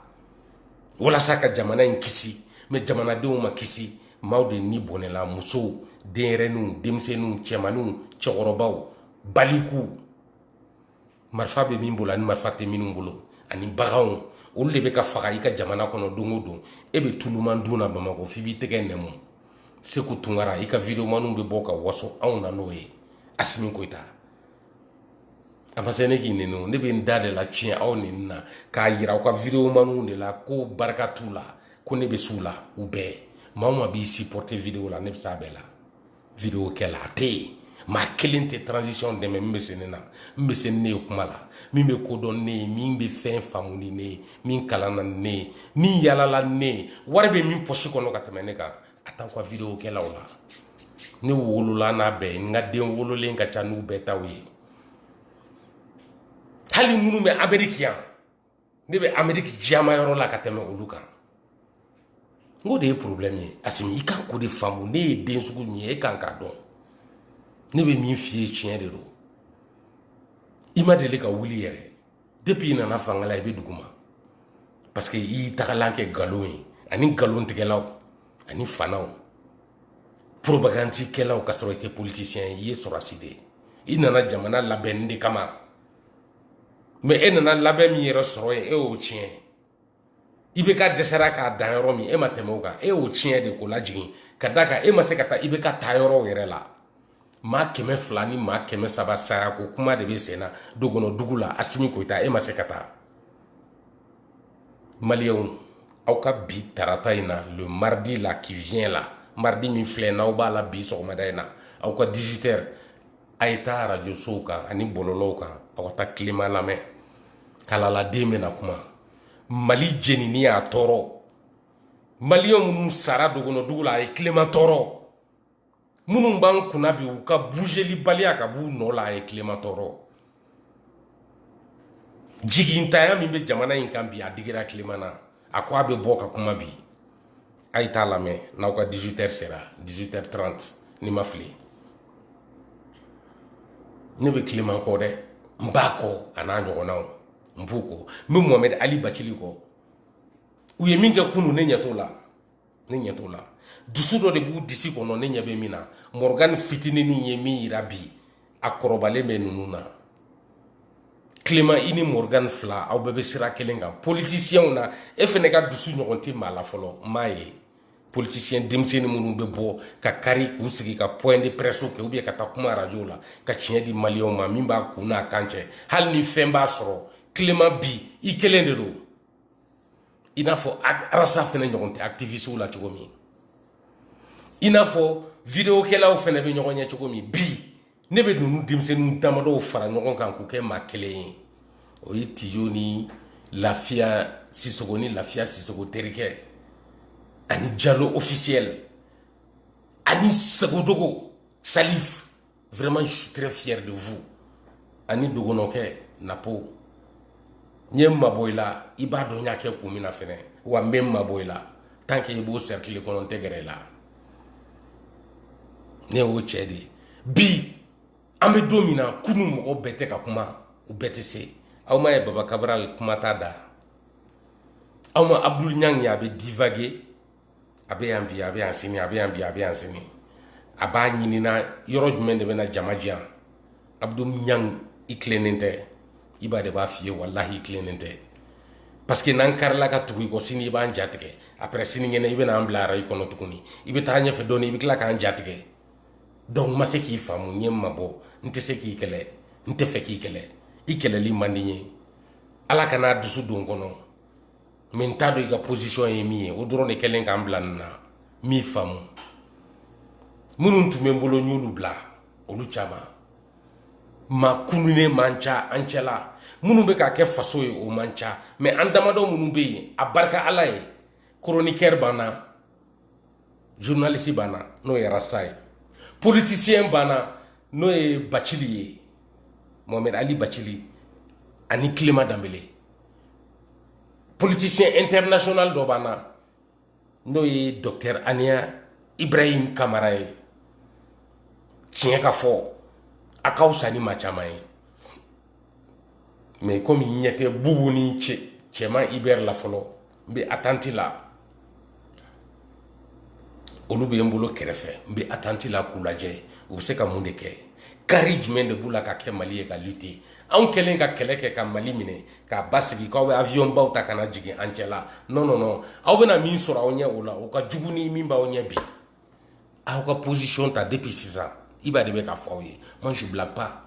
walasa ka jamana in kisi mais jamanadenw ma kisi maaw de ni bɔnɛla musow denyɛrɛninw denmisɛnninw cɛmaninw cɛkɔrɔbaw baliku marifa bɛ min bolo ani marifa tɛ minnu bolo ani baganw olu de bɛ ka faga i ka jamana kɔnɔ don o don e bɛ tuluman dun na Bamakɔ f'i b'i tɛgɛ nɛmu Seku Tunkara i ka vidéomaninw bɛ bɔ ka waso anw na n'o ye Assimi Goïta a ma se ne k'i nɛni ne bɛ n da de la tiɲɛ aw nɛni na k'a yira aw ka vidéomaninw de la ko barika t'u la ko ne bɛ s'u la u bɛɛ maa o maa b'i supporter vidéo la ne bɛ s'a bɛɛ la vidéo kɛ la a tɛ yen maa kelen tɛ transition dɛmɛ min bɛ se ne na min bɛ se ne ye kuma la min bɛ kodɔn ne ye min bɛ fɛn faamu ni ne ye min kalanna ni ne ye min yalala ni ne ye wari bɛ min poche kɔnɔ ka tɛmɛ ne kan a t'aw ka vidéo kɛlaw la ne wolola n'a bɛɛ ye n ka den wololen ka ca n'u bɛɛ taw ye hali minnu bɛ Amérique yan ne bɛ Amérique jiyamayɔrɔ la ka tɛmɛ olu kan n ko de ye problème ye Assimi i kan k'o de faamu ne ye den sugu min ye e kan k'a dɔn ne bɛ min f'i ye tiɲɛ de don i ma deli ka wuli yɛrɛ depuis i nana fanga la i bɛ duguma parce que i y'i tagalan kɛ nkalon ye ani nkalontigɛlaw ani fanaw propagandikɛlaw ka sɔrɔ i tɛ politicien ye i ye sɔrɔdasi de ye i nana jamana labɛnni de kama mais e nana labɛn min yɛrɛ sɔrɔ yen e y'o tiɲɛ i bɛ ka dɛsɛra k'a dan yɔrɔ min e ma tɛmɛ o kan e y'o tiɲɛ de k'o lajigin ka d'a kan e ma se ka taa i bɛ ka taa yɔrɔw yɛrɛ la maa 200 ni maa 300 saya ko kuma de bɛ sen na dukɔnɔ dugu la Assimi Goïta e ma se ka taa Maliyɛnw aw ka bi tarata in na le mardi là qui vient là mardi min filɛ n'aw b'a la bi sɔgɔmada in na aw ka 18h a ye taa radio sow kan ani bɔlɔlɔw kan aw ka taa tilema lamɛn kalaladen bɛ na kuma Mali jenini y'a tɔɔrɔ Maliyɛnw minnu sara dukɔnɔ dugu la a ye tilema tɔɔrɔ minnu b'an kunna bi u ka bougeli baliya ka b'u nɔ la a ye tilema tɔɔrɔ jigintanya min bɛ jamana in kan bi a digira tilema na a ko a bɛ bɔ ka kuma bi a ye t'a lamɛn n'aw ka 18h sera 18h30 ni ma fili ne bɛ tilema kɔ dɛ n b'a kɔ a n'a ɲɔgɔnnaw n b'u kɔ n bɛ Mohamed Ali Bacili kɔ u ye min kɛ kunun ne ɲɛ t'o la ne ɲɛ t'o la dusu dɔ de b'u disi kɔnɔ ne ɲɛ bɛ min na Morgan fitininin ye min yira bi a kɔrɔbalen bɛ ninnu na Clément i ni Morgan fila aw bɛɛ bɛ sira kelen kan politiciens na e fɛnɛ ka dusu ɲɔgɔn tɛ maa la fɔlɔ n m'a ye politicien denmisɛnnin minnu bɛ bɔ ka kari k'u sigi ka point de presse kɛ ou bien ka taa kuma radio la ka tiɲɛ di maliyɛnw ma min b'a kun n'a kan cɛ hali ni fɛn b'a sɔrɔ Clément bi i kelen de don i n'a fɔ Arasa fɛnɛ ɲɔgɔn tɛ activiste la cogo min i n'a fɔ vidéo kɛlaw fɛnɛ bɛ ɲɔgɔn ɲɛ cogo min bi ne bɛ ninnu denmisɛnninw damadɔw fara ɲɔgɔn kan k'u kɛ maa kelen ye o ye Tijo ni Lafiya Sisoko ni Lafiya Sisoko terikɛ ani Diallo officiel ani Sagodogo Salif vraiment je suis très fier de vous ani Dogonokɛ Napo n ye mabɔ i la i b'a dɔn n y'a kɛ kun min na fɛnɛ wa n bɛ mabɔ i la tant que i b'o cercle kɔnɔ n tɛ gɛrɛ i la ne y'o cɛ de ye bi an bɛ don min na kunun mɔgɔ bɛɛ tɛ ka kuma u bɛɛ tɛ se aw ma ye Baba Cabral kuma t'a da aw ma Abdul Niang ye a bɛ divaguer a bɛ yan bi a bɛ yan sini a bɛ yan bi a bɛ yan sini a b'a ɲinina yɔrɔ jumɛn de bɛ na jama diyan Abdul Niang i tilennen tɛ i b'a de b'a f'i ye walahi i tilennen tɛ parce que n'an karila ka tugu i kɔ sini i b'an jatigɛ après sinikɛnɛ i bɛ n'an bila arajo kɔnɔ tuguni i bɛ taa ɲɛfɛ dɔɔni i bɛ tila k'an jatigɛ donc n ma se k'i faamu n ye n mabɔ n tɛ se k'i kɛlɛ n tɛ fɛ k'i kɛlɛ i kɛlɛli man di n ye ala ka n'a dusu don n kɔnɔ mais n t'a dɔn i ka position ye min ye o dɔrɔn de kɛlen k'an bila nin na n m'i faamu minnu tun bɛ n bolo n y'olu bila olu caman maa kununen man ca an cɛla minnu bɛ k'a kɛ faso ye o man ca mais an damadɔ minnu bɛ yen a barika ala ye chroniqueur banna journaliste banna n'o ye Rasta ye politicien banna n'o ye Bacili ye Mohamed Ali Bacili ani Clément Dembélé politicien international dɔ banna n'o ye docteur Ania Ibrahim Kamara ye tiɲɛ ka fɔ a ka fisa ni maa caman ye mais comme ɲɛ tɛ Bubu ni cɛman Ibɛri la fɔlɔ n bɛ attente la olu bɛ n bolo kɛrɛfɛ n bɛ attente la k'u lajɛ u bɛ se ka mun de kɛ kari jumɛn de b'u la ka kɛ Mali ye ka lutter anw kɛlen ka kɛlɛ kɛ ka Mali minɛ k'a basigi k'aw bɛ avion baw ta ka na jigin an cɛ la non non non aw bɛna min sɔrɔ aw ɲɛ o la o ka jugu ni min b'aw ɲɛ bi aw ka position ta depuis sisan i b'a de bɛ ka fɔ aw ye moi je blague pas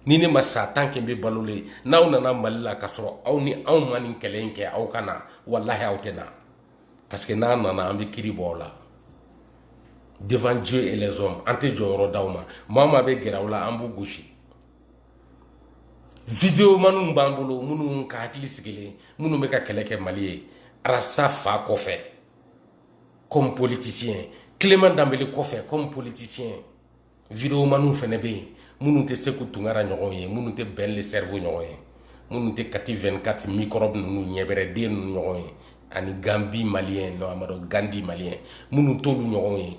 ni ne ma sa tant que n bɛ balolen n'aw nana Mali la ka sɔrɔ aw ni anw ma nin kɛlɛ in kɛ aw ka na wallahi aw tɛ na parce que n'a nana an bɛ kiiri bɔ aw la devant Dieu et les hommes an tɛ jɔyɔrɔ d'aw ma maa o maa bɛ gɛrɛ aw la an b'u gosi vidéo manum b'an bolo minnu ka hakili sigilen minnu bɛ ka kɛlɛ kɛ Mali ye Arasa fa kɔfɛ comme politicien Clément Dembélé kɔfɛ comme politicien vidéo manum fɛnɛ bɛ yen minnu tɛ se k'u tungara ɲɔgɔn ye minnu tɛ bɛn le cerveau ɲɔgɔn ye minnu tɛ kati 24 microbe ninnu ɲɛbɛrɛden ninnu ɲɔgɔn ye ani Gambi malien non Amadu Gandi malien minnu t'olu ɲɔgɔn ye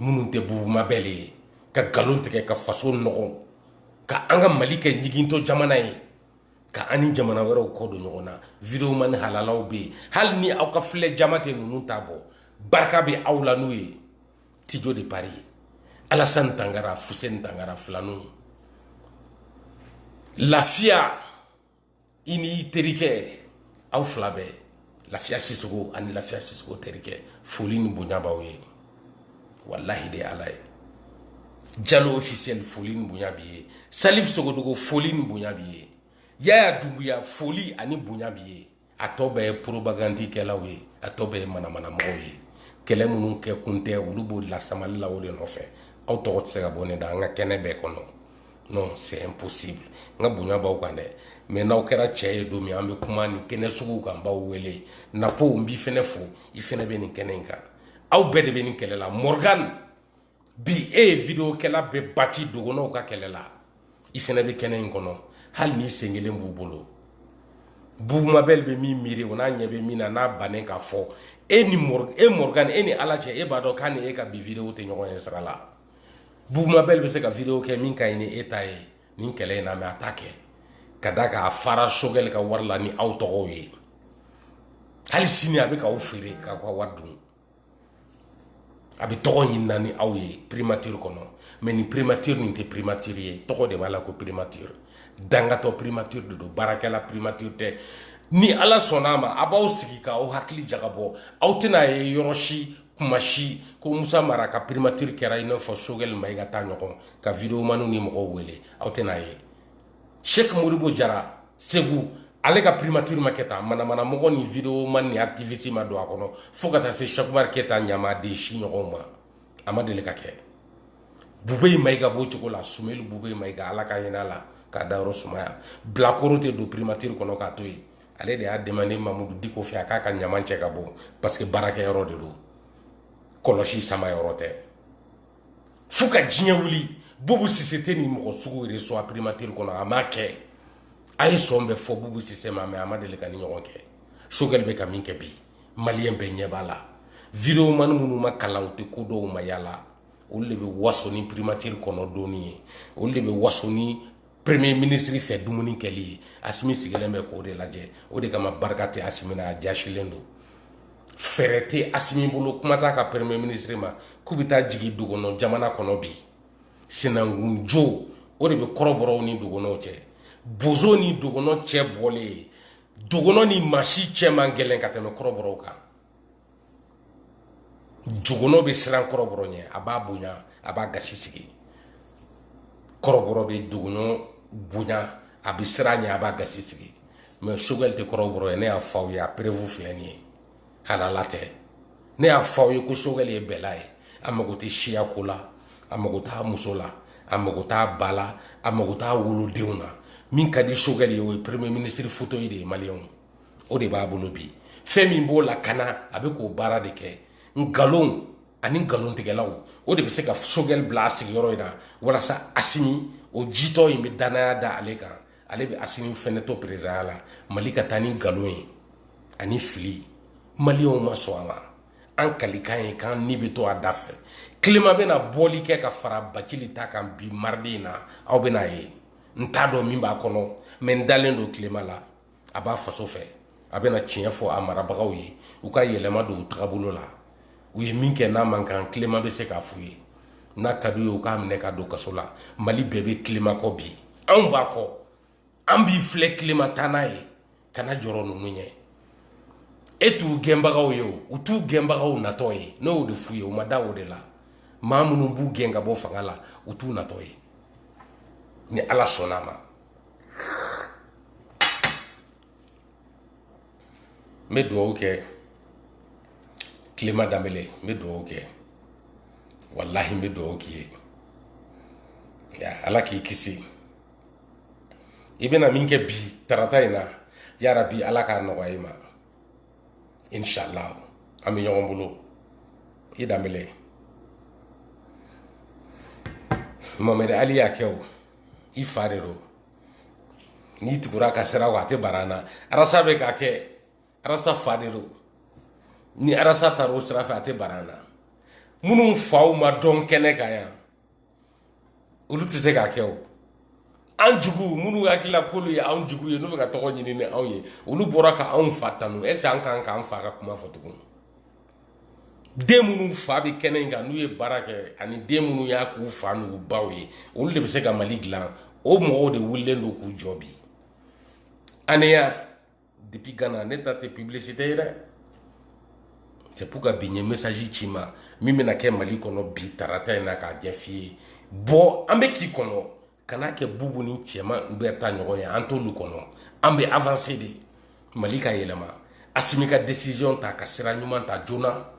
minnu tɛ Bubuma Bɛle ye ka galon tigɛ ka faso nɔgɔ ka an ka Mali kɛ ɲigintɔ jamana ye ka ani jamana wɛrɛw kɔ don ɲɔgɔn na vidéo man halalaw bɛ yen hali ni aw ka filɛ jama tɛ ninnu t'a bɔ barika bɛ aw la n'u ye Tijo de Paris Alassane Tangara Fuseni Tangara filanu Lafiya i ni terikɛ aw fila bɛɛ Lafiya Sisoko ani Lafiya Sisoko terikɛ foli ni bonya b'aw ye wallahi de ala ye Jalo officiel foli ni bonya b'i ye Salif Sogodogo foli ni bonya b'i ye Yaya Dumbuya foli ani bonya b'i ye a tɔ bɛɛ ye propagandikɛlaw ye a tɔ bɛɛ ye manamanamɔgɔw ye kɛlɛ minnu kɛ kun tɛ olu b'o lasamali la o de nɔfɛ aw tɔgɔ tɛ se ka bɔ ne da an ka kɛnɛ bɛɛ kɔnɔ non c'est impossible n ka bonya b'aw kan dɛ mais n'aw kɛra cɛ ye don min an bɛ kuma nin kɛnɛ suguw kan b'aw wele Napo n b'i fɛnɛ fo i fɛnɛ bɛ nin kɛnɛ in kan aw bɛɛ de bɛ nin kɛlɛ la Morgan bi e ye vidéo kɛla bɛɛ bati dogɔnɔw ka kɛlɛ la i fɛnɛ bɛ kɛnɛ in kɔnɔ hali ni sen kelen b'u bolo Bubuma Bɛle bɛ min miiri o n'a ɲɛ bɛ min na n'a bannen ka fɔ e Morgan e ni ala cɛ e b'a dɔn k'a ni e ka bi vidéo tɛ ɲɔgɔn ye sira la Bubuma Bɛle bɛ se ka vidéo kɛ min ka ɲi ni e ta ye nin kɛlɛ in na mais a t'a kɛ ka da k'a fara Sogɛli ka wari la ni aw tɔgɔw ye hali sini a bɛ k'aw feere k'aw ka wari dun a bɛ tɔgɔ ɲini ni aw ye primature kɔnɔ mais ni primature nin tɛ primature ye tɔgɔ de b'a la ko primature dangatɔ primature de don baarakɛla primature tɛ ni ala sɔnna a ma a b'aw sigi k'aw hakili jagabɔ aw tɛna ye yɔrɔ si kuma si ko Musa Mara ka primature kɛra i n'a fɔ Sogɛli Mayiga ta ɲɔgɔn ka vidéo manu ni mɔgɔw wele aw tɛna ye Cheikh Modibo Jara Segu ale ka primature ma kɛ tan manamanamɔgɔ ni vidéo man ni activiste ma don a kɔnɔ fo ka taa se Cheikh Umar Keyita ɲamaden si ɲɔgɔnw ma a ma deli ka kɛ Bube Mayiga b'o cogo la Sumeli Bube Mayiga ala ka hinɛ a la k'a da yɔrɔ sumaya Bilakoro tɛ don primature kɔnɔ k'a to yen ale de y'a demandé Mamudu Diko fɛ a k'a ka ɲama cɛ ka bɔ parce que baarakɛyɔrɔ de don kɔlɔsi sama yɔrɔ tɛ fo ka diɲɛ wuli Bobo Sise tɛ ni mɔgɔ sugu reçoit primature kɔnɔ a m'a kɛ a ye sɔn bɛ fɔ Bobo Sise ma mais a ma deli ka ni ɲɔgɔn kɛ Sogɛli bɛ ka min kɛ bi maliyɛn bɛɛ ɲɛ b'a la vidéo mani minnu ma kalan u tɛ ko dɔw ma yala olu de bɛ waso ni primature kɔnɔ donni ye olu de bɛ waso ni premier ministre fɛ dumuni kɛli ye Asimi sigilen bɛ k'o de lajɛ o de kama barika tɛ Asimi na a jasilen don fɛrɛ tɛ Asimi bolo kuma t'a ka premier ministre ma k'u bɛ taa jigin dugukɔnɔ jamana kɔnɔ bi sinankunjo o de bɛ kɔrɔbɔrɔw ni dugukɔnɔw cɛ bozo ni dugukɔnɔ cɛ bɔlen dugukɔnɔ ni maa si cɛ man gɛlɛn ka tɛmɛ kɔrɔbɔrɔw kan dugukɔnɔ bɛ siran kɔrɔbɔrɔ ɲɛ a b'a bonya a b'a gasi sigi kɔrɔbɔrɔ bɛ dugukɔnɔ bonya a bɛ siran ɲɛ a b'a gasi sigi mais Sogɛli tɛ kɔrɔbɔrɔ ye ne y'a fɔ aw ye a preuve filɛ nin ye halala tɛ ne y'a fɔ aw ye ko Sogɛli ye bɛla ye a mago tɛ siya ko la a mago t'a muso la a mago t'a ba la a mago t'a wolodenw na min ka di Sogɛli ye o ye premier ministre fauteuil de ye maliyɛnw o de b'a bolo bi fɛn min b'o la kana a bɛ k'o baara de kɛ nkalon ani nkalontigɛlaw o de bɛ se ka Sogɛli bila a sigiyɔrɔ in na walasa Asimi o jitɔ in bɛ danaya da ale kan ale bɛ Asimi fɛnɛ to président la Mali ka taa ni nkalon ye ani fili Maliens ma sɔn a ma an kalikan ye k'an ni bɛ to a da fɛ tilema bɛna bɔli kɛ ka fara Bacili ta kan bi mardi in na aw bɛna ye n t'a dɔn min b'a kɔnɔ mais n dalen don tilema la a b'a faso fɛ a bɛna tiɲɛ fɔ a marabagaw ye u ka yɛlɛma don u tagabolo la u ye min kɛ n'a man kan tilema bɛ se k'a f'u ye n'a ka d'u ye u k'a minɛ ka don kaso la Mali bɛɛ bɛ tilema kɔ bi anw b'a kɔ an b'i filɛ tilema taa n'a ye kana jɔrɔ ninnu ɲɛ e t'u gɛnbagaw ye o u t'u gɛnbagaw natɔ ye n'o y'o de f'u ye u ma da o de la maa minnu b'u gɛn ka bɔ fanga la u t'u natɔ ye ni Ala sɔnn'a ma n bɛ dugawu kɛ tilema danbele n bɛ dugawu kɛ wallahi n bɛ dugawu k'i ye Ala k'i kisi i bɛna min kɛ bi tarata in na yarabi Ala k'a nɔgɔya i ma inshallah an bɛ ɲɔgɔn bolo i danbele Mohamed Ali y'a kɛ o i fa de don n'i tugura ka sira a tɛ bara na Arasa bɛ k'a kɛ Arasa fa de don ni Arasa taara o sira fɛ a tɛ bara na minnu faw ma dɔn kɛnɛ kan yan olu tɛ se k'a kɛ o an jugu minnu hakilila k'olu ye anw jugu ye n'u bɛ ka tɔgɔ ɲini ni anw ye olu bɔra ka anw fa tanu est-ce que an kan k'an fa ka kuma fɔ tuguni den minnu fa bɛ kɛnɛ in kan n'u ye baara kɛ ani den minnu y'a k'u fa n'u baw ye olu de bɛ se ka Mali dilan o mɔgɔw de wulilen don k'u jɔ bi aneya depuis Ghana ne ta tɛ publicité ye dɛ c'est pour que bi n ye message ci ma min bɛna kɛ Mali kɔnɔ bi tarata in na k'a ɲɛ f'i ye bɔ an bɛ k'i kɔnɔ kana kɛ bubu ni cɛman u bɛ taa ɲɔgɔn ye an t'olu kɔnɔ an bɛ avancer de Mali ka yɛlɛma Assimi ka décision ta ka sira ɲuman ta joona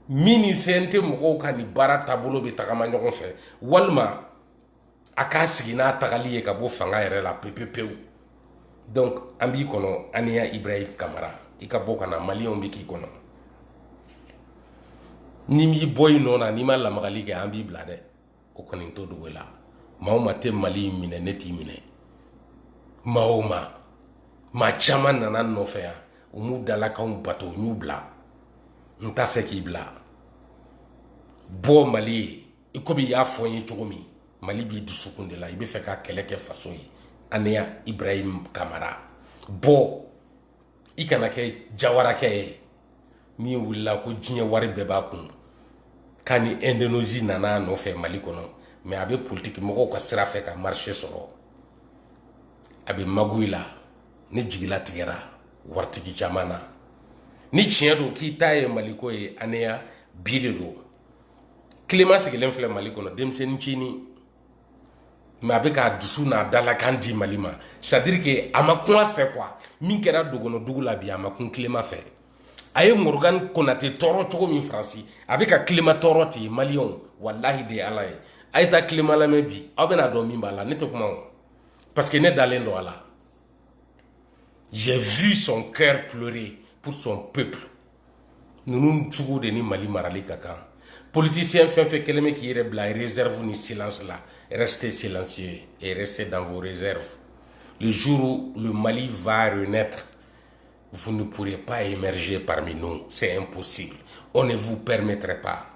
min ni CNT mɔgɔw ka nin baara taabolo bɛ tagama ɲɔgɔn fɛ walima a k'a sigi n'a tagali ye ka bɔ fanga yɛrɛ la pewu donc an b'i kɔnɔ Aniya Ibrahim Kamara i ka bɔ ka na Maliens bɛ k'i kɔnɔ ni m'i bɔ i nɔ na n'i ma lamagali kɛ an b'i bila dɛ o kɔni t'o dogo la maa o maa tɛ Mali minɛ ne t'i minɛ maa o maa caman nana nɔfɛ yan u m'u dalakanw bato u y'u bila n t'a fɛ k'i bila bɔ Mali ye i komi i y'a fɔ n ye cogo min Mali b'i dusukun de la i bɛ fɛ ka kɛlɛ kɛ faso ye Aniya Ibrahim Kamara bɔ i kana kɛ jawarakɛ ye min wulila ko diɲɛ wari bɛɛ b'a kun k'a ni Indonésie nana a nɔfɛ Mali kɔnɔ mais a bɛ politique mɔgɔw ka sira fɛ ka marché sɔrɔ a bɛ magu i la ni jigila tigɛra waritigi caman na ni tiɲɛ don k'i ta ye Mali ko ye Aniya bi de don tilema sigilen filɛ Mali kɔnɔ denmisɛnnin cini mais a bɛ k'a dusu n'a dalakan di Mali ma c'est à dire que a ma kun a fɛ quoi min kɛra dogɔnɔdugu la bi a ma kun tilema fɛ a ye Morgan Konate tɔɔrɔ cogo min Faransi a bɛ ka tilema tɔɔrɔ ten Maliens wallahi de Ala ye a ye taa tilema lamɛn bi aw bɛna dɔn min b'a la ne tɛ kuma o parce que ne dalen don a la j'ai vu son cœur pleurer pour son peuple ninnu cogo de ni Mali marali ka kan politicien fɛn fɛn kɛlen bɛ k'i yɛrɛ bila réserve ni silence la restez silencieux et restez dans vos réserves le jour où le Mali va renaître vous ne pourrez pas émerger parmi nous c'est impossible on ne vous permettrait pas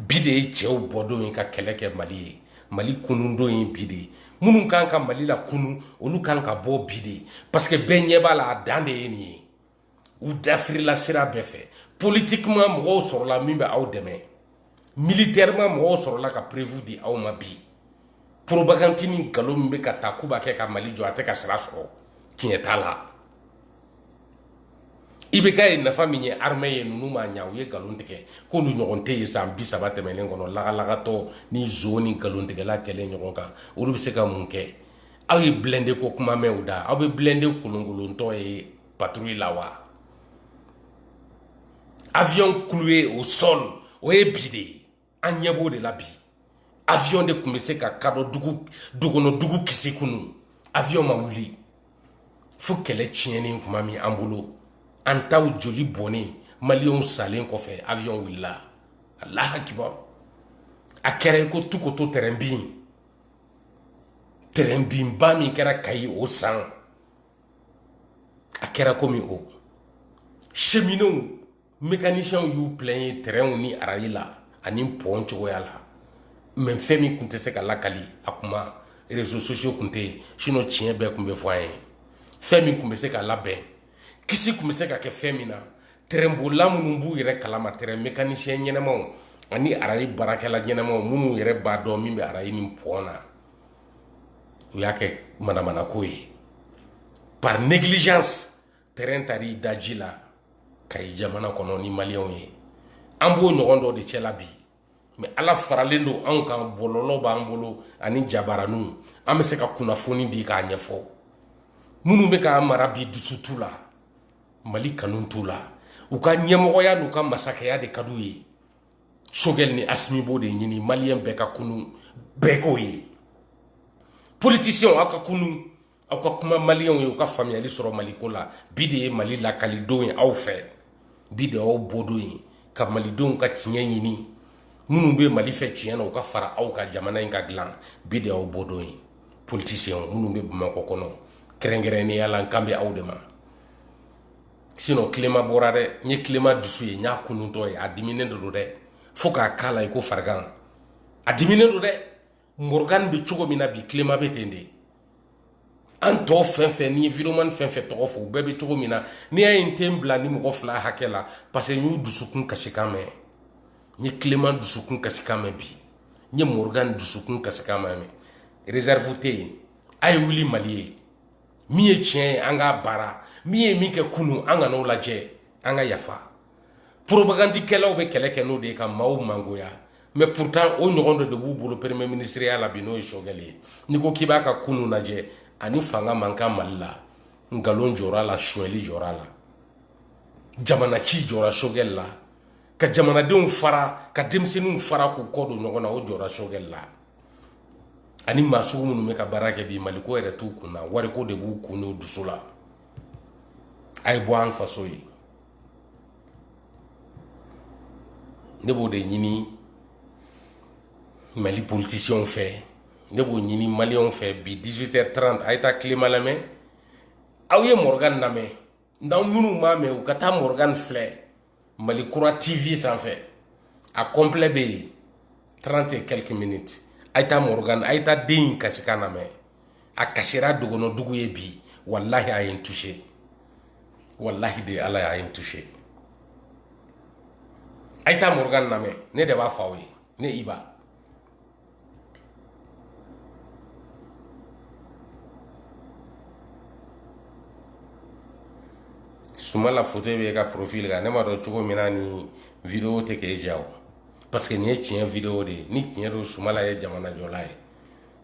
bi de ye cɛw bɔdon ye ka kɛlɛ kɛ Mali ye Mali kunundon ye bi de ye minnu kan ka Mali la kunu olu kan ka bɔ bi de parce que bɛɛ ɲɛ b'a la a dan de ye nin ye u dafirila sira bɛɛ fɛ politiquement mɔgɔw sɔrɔla min bɛ aw dɛmɛ militairement mɔgɔw sɔrɔla ka prévu di aw ma bi propagande ni nkalon min bɛ ka taa k'u b'a kɛ ka Mali jɔ a tɛ ka sira sɔrɔ tiɲɛ t'a la i bɛ k'a ye nafa min ye armée ye ninnu ma ɲa u ye nkalon tigɛ k'olu ɲɔgɔn tɛ ye san 30 tɛmɛnen kɔnɔ lagalagatɔ ni nson ni nkalontigɛla kɛlɛ ɲɔgɔn kan olu bɛ se ka mun kɛ aw ye blindé ko kuma mɛn o da aw bɛ blindé kolonkolontɔ ye patrouille la wa avion cloué au sol o ye bi de ye an ɲɛ b'o de la bi avion de tun bɛ se ka kadɔ dugukɔnɔdugu kisi kunu avion ma wuli fo kɛlɛ tiɲɛnen tuma min an bolo an taw joli bɔnnen Maliens salen kɔfɛ avion wulila Allah akibar a kɛra ko tu ko to terrain bin ba min kɛra Kayi o san a kɛra komi o cheminot mécanicien y'u plaigner terrain ni arayi la ani pɔn cogoya la mais fɛn min kun tɛ se ka lakali a kuma réseaux sociaux kun tɛ sinon tiɲɛ bɛɛ kun bɛ fɔ an ye fɛn min kun bɛ se ka labɛn kisi kun bɛ se ka kɛ fɛn min na terrain bolila minnu b'u yɛrɛ kalama terrain mécanicien ɲɛnamaw ani arayi baarakɛla ɲɛnamaw minnu yɛrɛ b'a dɔn min bɛ arayi ni pɔn na u y'a kɛ manamanako ye par négligence terrain tari daji la kayi jamana kɔnɔ ni maliyɛnw ye an b'o ɲɔgɔn dɔ de cɛla bi mais ala faralen don anw kan bɔlɔlɔ b'an bolo ani jabaraniw an bɛ se ka kunnafoni di k'a ɲɛfɔ minnu bɛ k'an mara bi dusu t'u la mali kanu t'u la u ka ɲɛmɔgɔya n'u ka masakɛya de ka d'u ye Choguel ni Assimi b'o de ɲini maliyɛn bɛɛ ka kunu bɛɛ k'o ye politiciens aw ka kunu aw ka kuma maliyɛnw ye u ka faamuyali sɔrɔ maliko la bi de ye mali lakalidenw ye aw fɛ bi de y'aw bɔdon ye ka malidenw ka tiɲɛ ɲini minnu bɛ mali fɛ tiɲɛ na u ka fara aw ka jamana in ka dilan bi de y'aw bɔdon ye politiciens minnu bɛ bamakɔ kɔnɔ kɛrɛnkɛrɛnnenya la kan bɛ aw de ma sinon tilema bɔra dɛ n ye tilema dusu ye n y'a kununtɔ ye a diminen de don dɛ fo k'a k'a la i ko farigan a diminen don dɛ Morgan bɛ cogo min na bi tilema bɛ ten de an tɔ fɛn fɛn ni vidéoman fɛn fɛn tɔgɔ fɔ u bɛɛ bɛ cogo min na ni y'a ye n tɛ n bila ni mɔgɔ fila hakɛ la parce que n y'u dusukun kasikan mɛn n ye Clément dusukun kasikan mɛn bi n ye Morgan dusukun kasikan mɛn réserve tɛ yen a ye wuli Mali ye min ye tiɲɛ ye an k'a baara min ye min kɛ kunu an ka n'o lajɛ an ka yafa propagandikɛlaw bɛ kɛlɛ kɛ n'o de ye ka maaw mangoya mais pourtant o ɲɔgɔn dɔ de b'u bolo premier ministeriya la bi n'o ye Choguel ye n'i ko k'i b'a ka kunu lajɛ ani fanga man kan Mali la ngalon jɔra la suɲɛli jɔra la jamana ci jɔra Choguel la ka jamanadenw fara ka denmisɛnninw fara k'u kɔ don ɲɔgɔn na o jɔra Choguel la ani maa sugu minnu bɛ ka baara kɛ bi maliko yɛrɛ t'u kun na wariko de b'u kun n'u dusu la a ye bɔ an faso ye ne b'o de ɲini Mali politiciens fɛ ne b'o ɲini maliyɛnw fɛ bi 18h30 a ye taa Clément lamɛn aw ye Morgan lamɛn n'aw minnu m'a mɛn u ka taa Morgan filɛ Malikura TV sanfɛ a complet bɛ yen 30 et quelques minutes a ye taa Morgan a ye taa den in kasikan lamɛn a kasira dogɔnɔdugu ye bi wallahi a ye n touché wallahi de ala y'a ye n touché a ye taa Morgan lamɛn ne de b'a fɔ aw ye ne Iba Sumala photo bɛ ka profil kan ne m'a dɔn cogo min na ni vidéo tɛ k'e diya o parce que nin ye tiɲɛ vidéo de ye ni tiɲɛ don Sumala ye jamana jɔla ye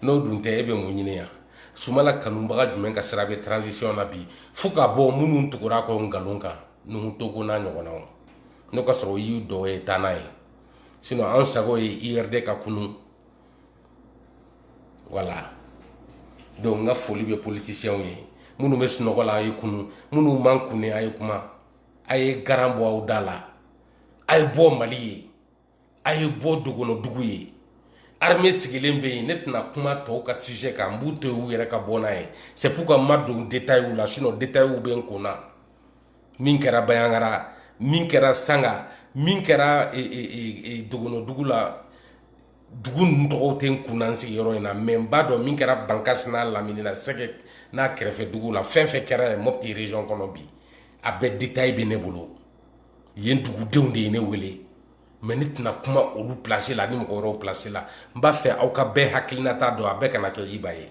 n'o dun tɛ e bɛ mun ɲini yan Sumala kanubaga jumɛn ka sira bɛ transition na bi fo ka bɔ minnu tugura kɔ nkalon kan Nuhu Togo n'a ɲɔgɔnnaw n'o ka sɔrɔ o y'u dɔw ye taa n'a ye sinon anw sago ye IRD ka kunu voilà donc n ka foli bɛ politiciens ye minnu bɛ sunɔgɔ la a ye kunu minnu man kunu a ye kuma a ye garan bɔ aw da la a ye bɔ Mali ye a ye bɔ dogɔnɔdugu ye armée sigilen bɛ yen ne tɛna kuma tɔw ka sujet kan n b'u to yen u yɛrɛ ka bɔ n'a ye c'est pour que n ma don détail la sinon détail bɛ n kun na min kɛra Bayaŋara min kɛra Sanga min kɛra dogɔnɔdugu la dugu ninnu tɔgɔw tɛ n kun na n sigiyɔrɔ in na mais n b'a dɔn min kɛra Bankasi n'a Lamini na Sɛgɛ n'a kɛrɛfɛ dugu la fɛn fɛn kɛra yen Mopti région kɔnɔ bi a bɛɛ détail bɛ ne bolo yen dugudenw de ye ne wele mais ne tɛna kuma olu place la ni mɔgɔ wɛrɛw place la n b'a fɛ aw ka bɛɛ hakilinata dɔn a bɛɛ kana kɛ Iba ye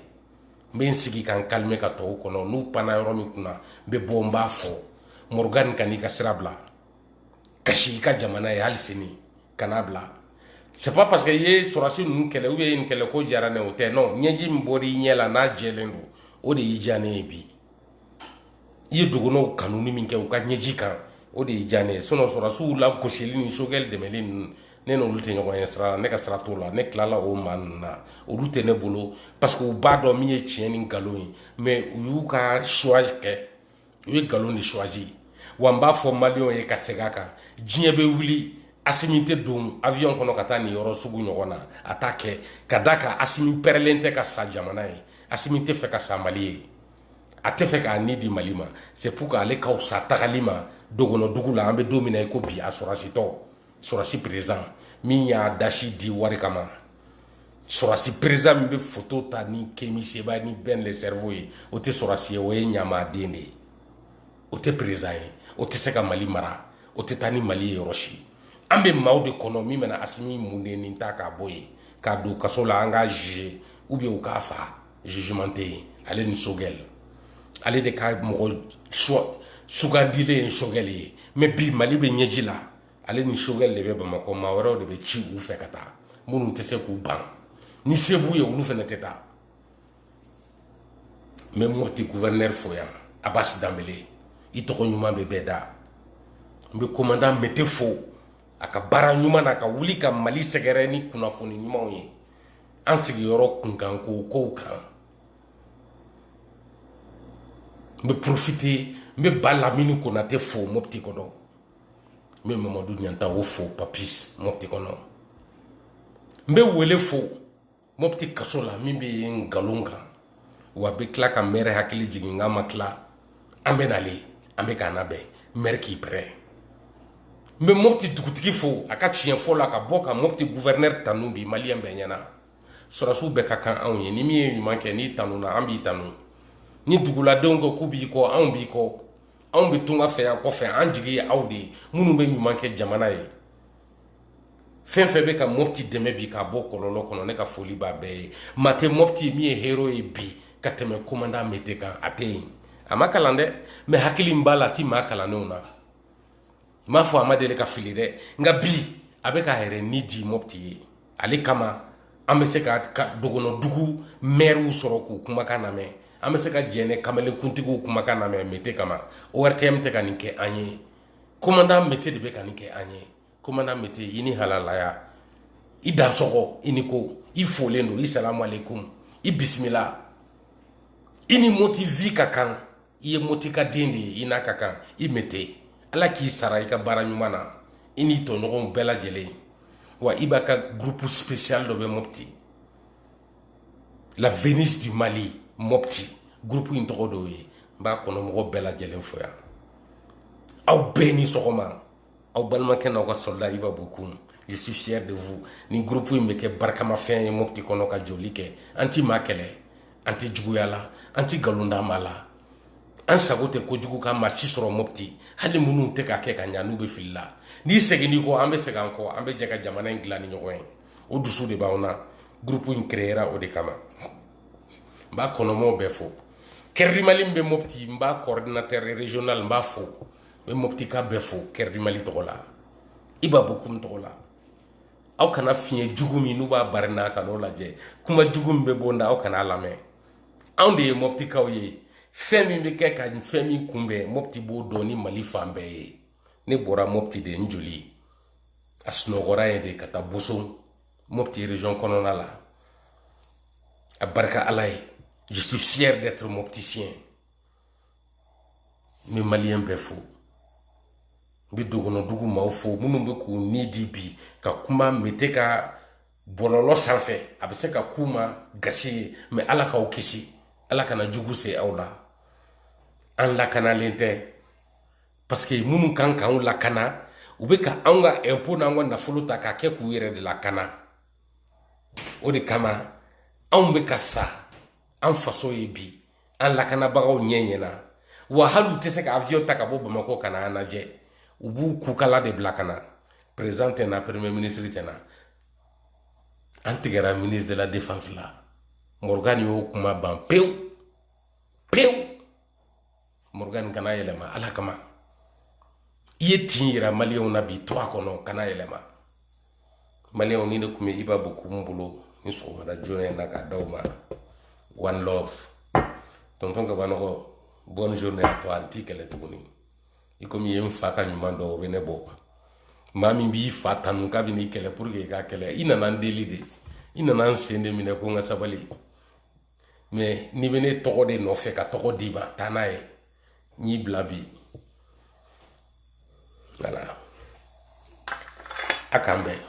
n bɛ n sigi ka n calmer ka tɔw kɔnɔ n'u panna yɔrɔ min kunna n bɛ bɔ n b'a fɔ Morgan ka n'i ka sira bila kasi i ka jamana ye hali sini kana bila c'est pas parce que i ye sɔrɔsi ninnu kɛlɛ ou bien nin kɛlɛ ko diyara ne o tɛ non ɲɛji min bɔra i ɲɛ la n'a jɛlen don o de y'i diya ne ye bi i ye dogɔnɔw kanuni min kɛ u ka ɲɛji kan o de y'i diya ne ye sinon sɔrɔsiw la gosili ni Choguel dɛmɛli ninnu ne n'olu tɛ ɲɔgɔn ye sira la ne ka sira t'o la ne tilala o maa ninnu na olu tɛ ne bolo parce que u b'a dɔn min ye tiɲɛ ni nkalon ye mais u y'u ka choix kɛ u ye nkalon de choisi wa n b'a fɔ maliyɛnw ye ka segin a kan diɲɛ bɛ wuli Assimi tɛ don avion kɔnɔ ka taa nin yɔrɔ sugu ɲɔgɔn na a t'a kɛ ka d'a kan Assimi pɛrɛlen tɛ ka sa jamana ye Assimi tɛ fɛ ka sa Mali ye a tɛ fɛ k'a ni di Mali ma c'est pour que ale ka wusa tagali ma dogono dugu la an bɛ don min na i ko bi a sɔrɔsi président min y'a dasi di wari kama sɔrɔsi président min bɛ photo ta ni Kémi Seba ni Ben le cerveau ye o tɛ sɔrɔsi ye o ye ɲamaden de ye o tɛ président ye o tɛ se ka Mali mara o tɛ taa ni Mali ye yɔrɔ si an bɛ maaw de kɔnɔ min bɛna Asimi mun de nin ta k'a bɔ yen k'a don kaso la an k'a juger ou bien u k'a fa jugement tɛ yen ale ni Sogɛl ale de ka mɔgɔ sugandilen ye Sogɛl ye mais bi Mali bɛ ɲɛji la ale ni Sogɛl de bɛ Bamakɔ maa wɛrɛw de bɛ ci u fɛ ka taa minnu tɛ se k'u ban ni se b'u ye olu fana tɛ taa n bɛ Mopti gouverneur fo yan Abbas Dambele i tɔgɔ ɲuman bɛ bɛɛ da n bɛ commandant Mete fo a ka baara ɲuman na ka wuli ka Mali sɛgɛrɛ ni kunnafoni ɲumanw ye an sigiyɔrɔ kunkan kow kan n bɛ profiter n bɛ Ba Lamini Konate fo Mopti kɔnɔ n bɛ Mamadou Niantawo fo Papis Mopti kɔnɔ n bɛ Wele fo Mopti kaso la min bɛ ngalon kan wa bɛ tila ka maire hakili jigin n ma tila an bɛ nale an bɛ k'an labɛn maire k'i prêt n bɛ Mopti dugutigi fo a ka tiɲɛ fɔ la ka bɔ ka Mopti gouverneur tanu bi maliyɛn bɛɛ ɲɛna sɔrɔsiw bɛɛ ka kan anw ye ni min ye ɲuman kɛ n'i tanuna an b'i tanu ni duguladenw ko k'u b'i kɔ anw b'i kɔ anw bɛ tunga fɛ yan kɔfɛ an jigi ye aw de ye minnu bɛ ɲuman kɛ jamana ye fɛn fɛn bɛ ka Mopti dɛmɛ bi k'a bɔ kɔlɔlɔ kɔnɔ ne ka foli b'a bɛɛ ye maa tɛ Mopti min ye hero ye bi ka tɛmɛ commandant Mete kan a tɛ yen a ma kalan dɛ mais hakili min b'a la a ti maa kalanenw na n m'a fɔ a ma deli ka fili dɛ nka bi a bɛ k'a yɛrɛ ni di Mopti ye ale kama an bɛ se ka dogono dugu maires sɔrɔ k'u kumakan lamɛn an bɛ se ka jɛnɛ kamalenkuntigiw kumakan lamɛn Mete kama ORTM tɛ ka nin kɛ an ye commandant Mete de bɛ ka nin kɛ an ye commandant Mete i ni halalaya i dansɔgɔ i ni ko i folen don i salamu aleykum i bisimila i ni Moti vi ka kan i ye Moti ka den de ye i n'a ka kan i Mete ala k'i sara i ka baara ɲuman na i n'i tɔɲɔgɔnw bɛɛ lajɛlen wa i b'a ka groupe spécial dɔ bɛ Mopti la Venise du Mali Mopti groupe in tɔgɔ dɔw ye n b'a kɔnɔ mɔgɔ bɛɛ lajɛlen fo yan aw bɛɛ ni sɔgɔma aw balimakɛ n'aw ka soldat Iba Bokoum je suis fier de vous ni groupe in bɛ kɛ barikamafɛn ye Mopti kɔnɔ ka joli kɛ an ti maa kɛlɛ an ti juguya la an ti nkalonda maa la an sago tɛ kojugu ka maa si sɔrɔ Mopti hali minnu tɛ ka kɛ ka ɲa n'u bɛ fili la n'i seginni kɔ an bɛ segin an kɔ an bɛ jɛ ka jamana in dilan ni ɲɔgɔn ye o dusu de b'anw na groupe in créera o de kama n b'a kɔnɔmɔɔw bɛɛ fo Kɛrdi Mali min bɛ Mopti n b'a coordinateur régional n b'a fo n bɛ Mopti ka bɛɛ fo Kɛrdi Mali tɔgɔ la Iba Bokoum tɔgɔ la aw kana fiɲɛ jugu min n'u b'a bari n'a ka n'o lajɛ kuma jugu min bɛ bɔ n da aw kana lamɛn anw de ye Moptikaw ye fɛn min bɛ kɛ ka fɛn min kunbɛn Mopti b'o dɔn ni Mali fan bɛɛ ye ne bɔra Mopti de n joli a sunɔgɔra yen de ka taa Boso Mopti région kɔnɔna la a barika ala ye je suis fier d'être Mopticien n bɛ maliyɛn bɛɛ fo n bɛ dogono dugu maaw fo minnu bɛ k'u ni di bi ka kuma Mete ka bɔlɔlɔ sanfɛ a bɛ se ka k'u ma gasi ye mais ala k'aw kisi ala kana jugu se aw la an lakanalen tɛ parce que minnu kan k'anw lakana u bɛ ka anw ka impôt n'an ka nafolo ta k'a kɛ k'u yɛrɛ de lakana o de kama anw bɛ ka sa an faso ye bi an lakanabagaw ɲɛ ɲɛna wa hali u tɛ se ka avion ta ka bɔ Bamakɔ ka na an lajɛ u b'u kukala de bila ka na président tɛ na premier ministre tɛ na an tigɛra ministre de la défense la Morgan y'o kuma ban pewu pewu Morgan kana yɛlɛma ala kama i ye tin yira maliyɛnw na bi to a kɔnɔ kana yɛlɛma maliyɛnw ni ne tun bɛ Iba Bokoum bolo ni sɔgɔmada joona in na k'a d'aw ma one love tonton Kabanɔgɔ bonne journée à toi an t'i kɛlɛ tuguni i komi i ye n fa ka ɲuman dɔn o bɛ ne bɔ maa min b'i fa tanu k'a bɛ n'i kɛlɛ pour que i ka kɛlɛ i nana n deli de i nana n sen de minɛ ko n ka sabali mais n'i bɛ ne tɔgɔ de nɔfɛ ka tɔgɔ d'i ma taa n'a ye n y'i bila bi voilà a k'an bɛn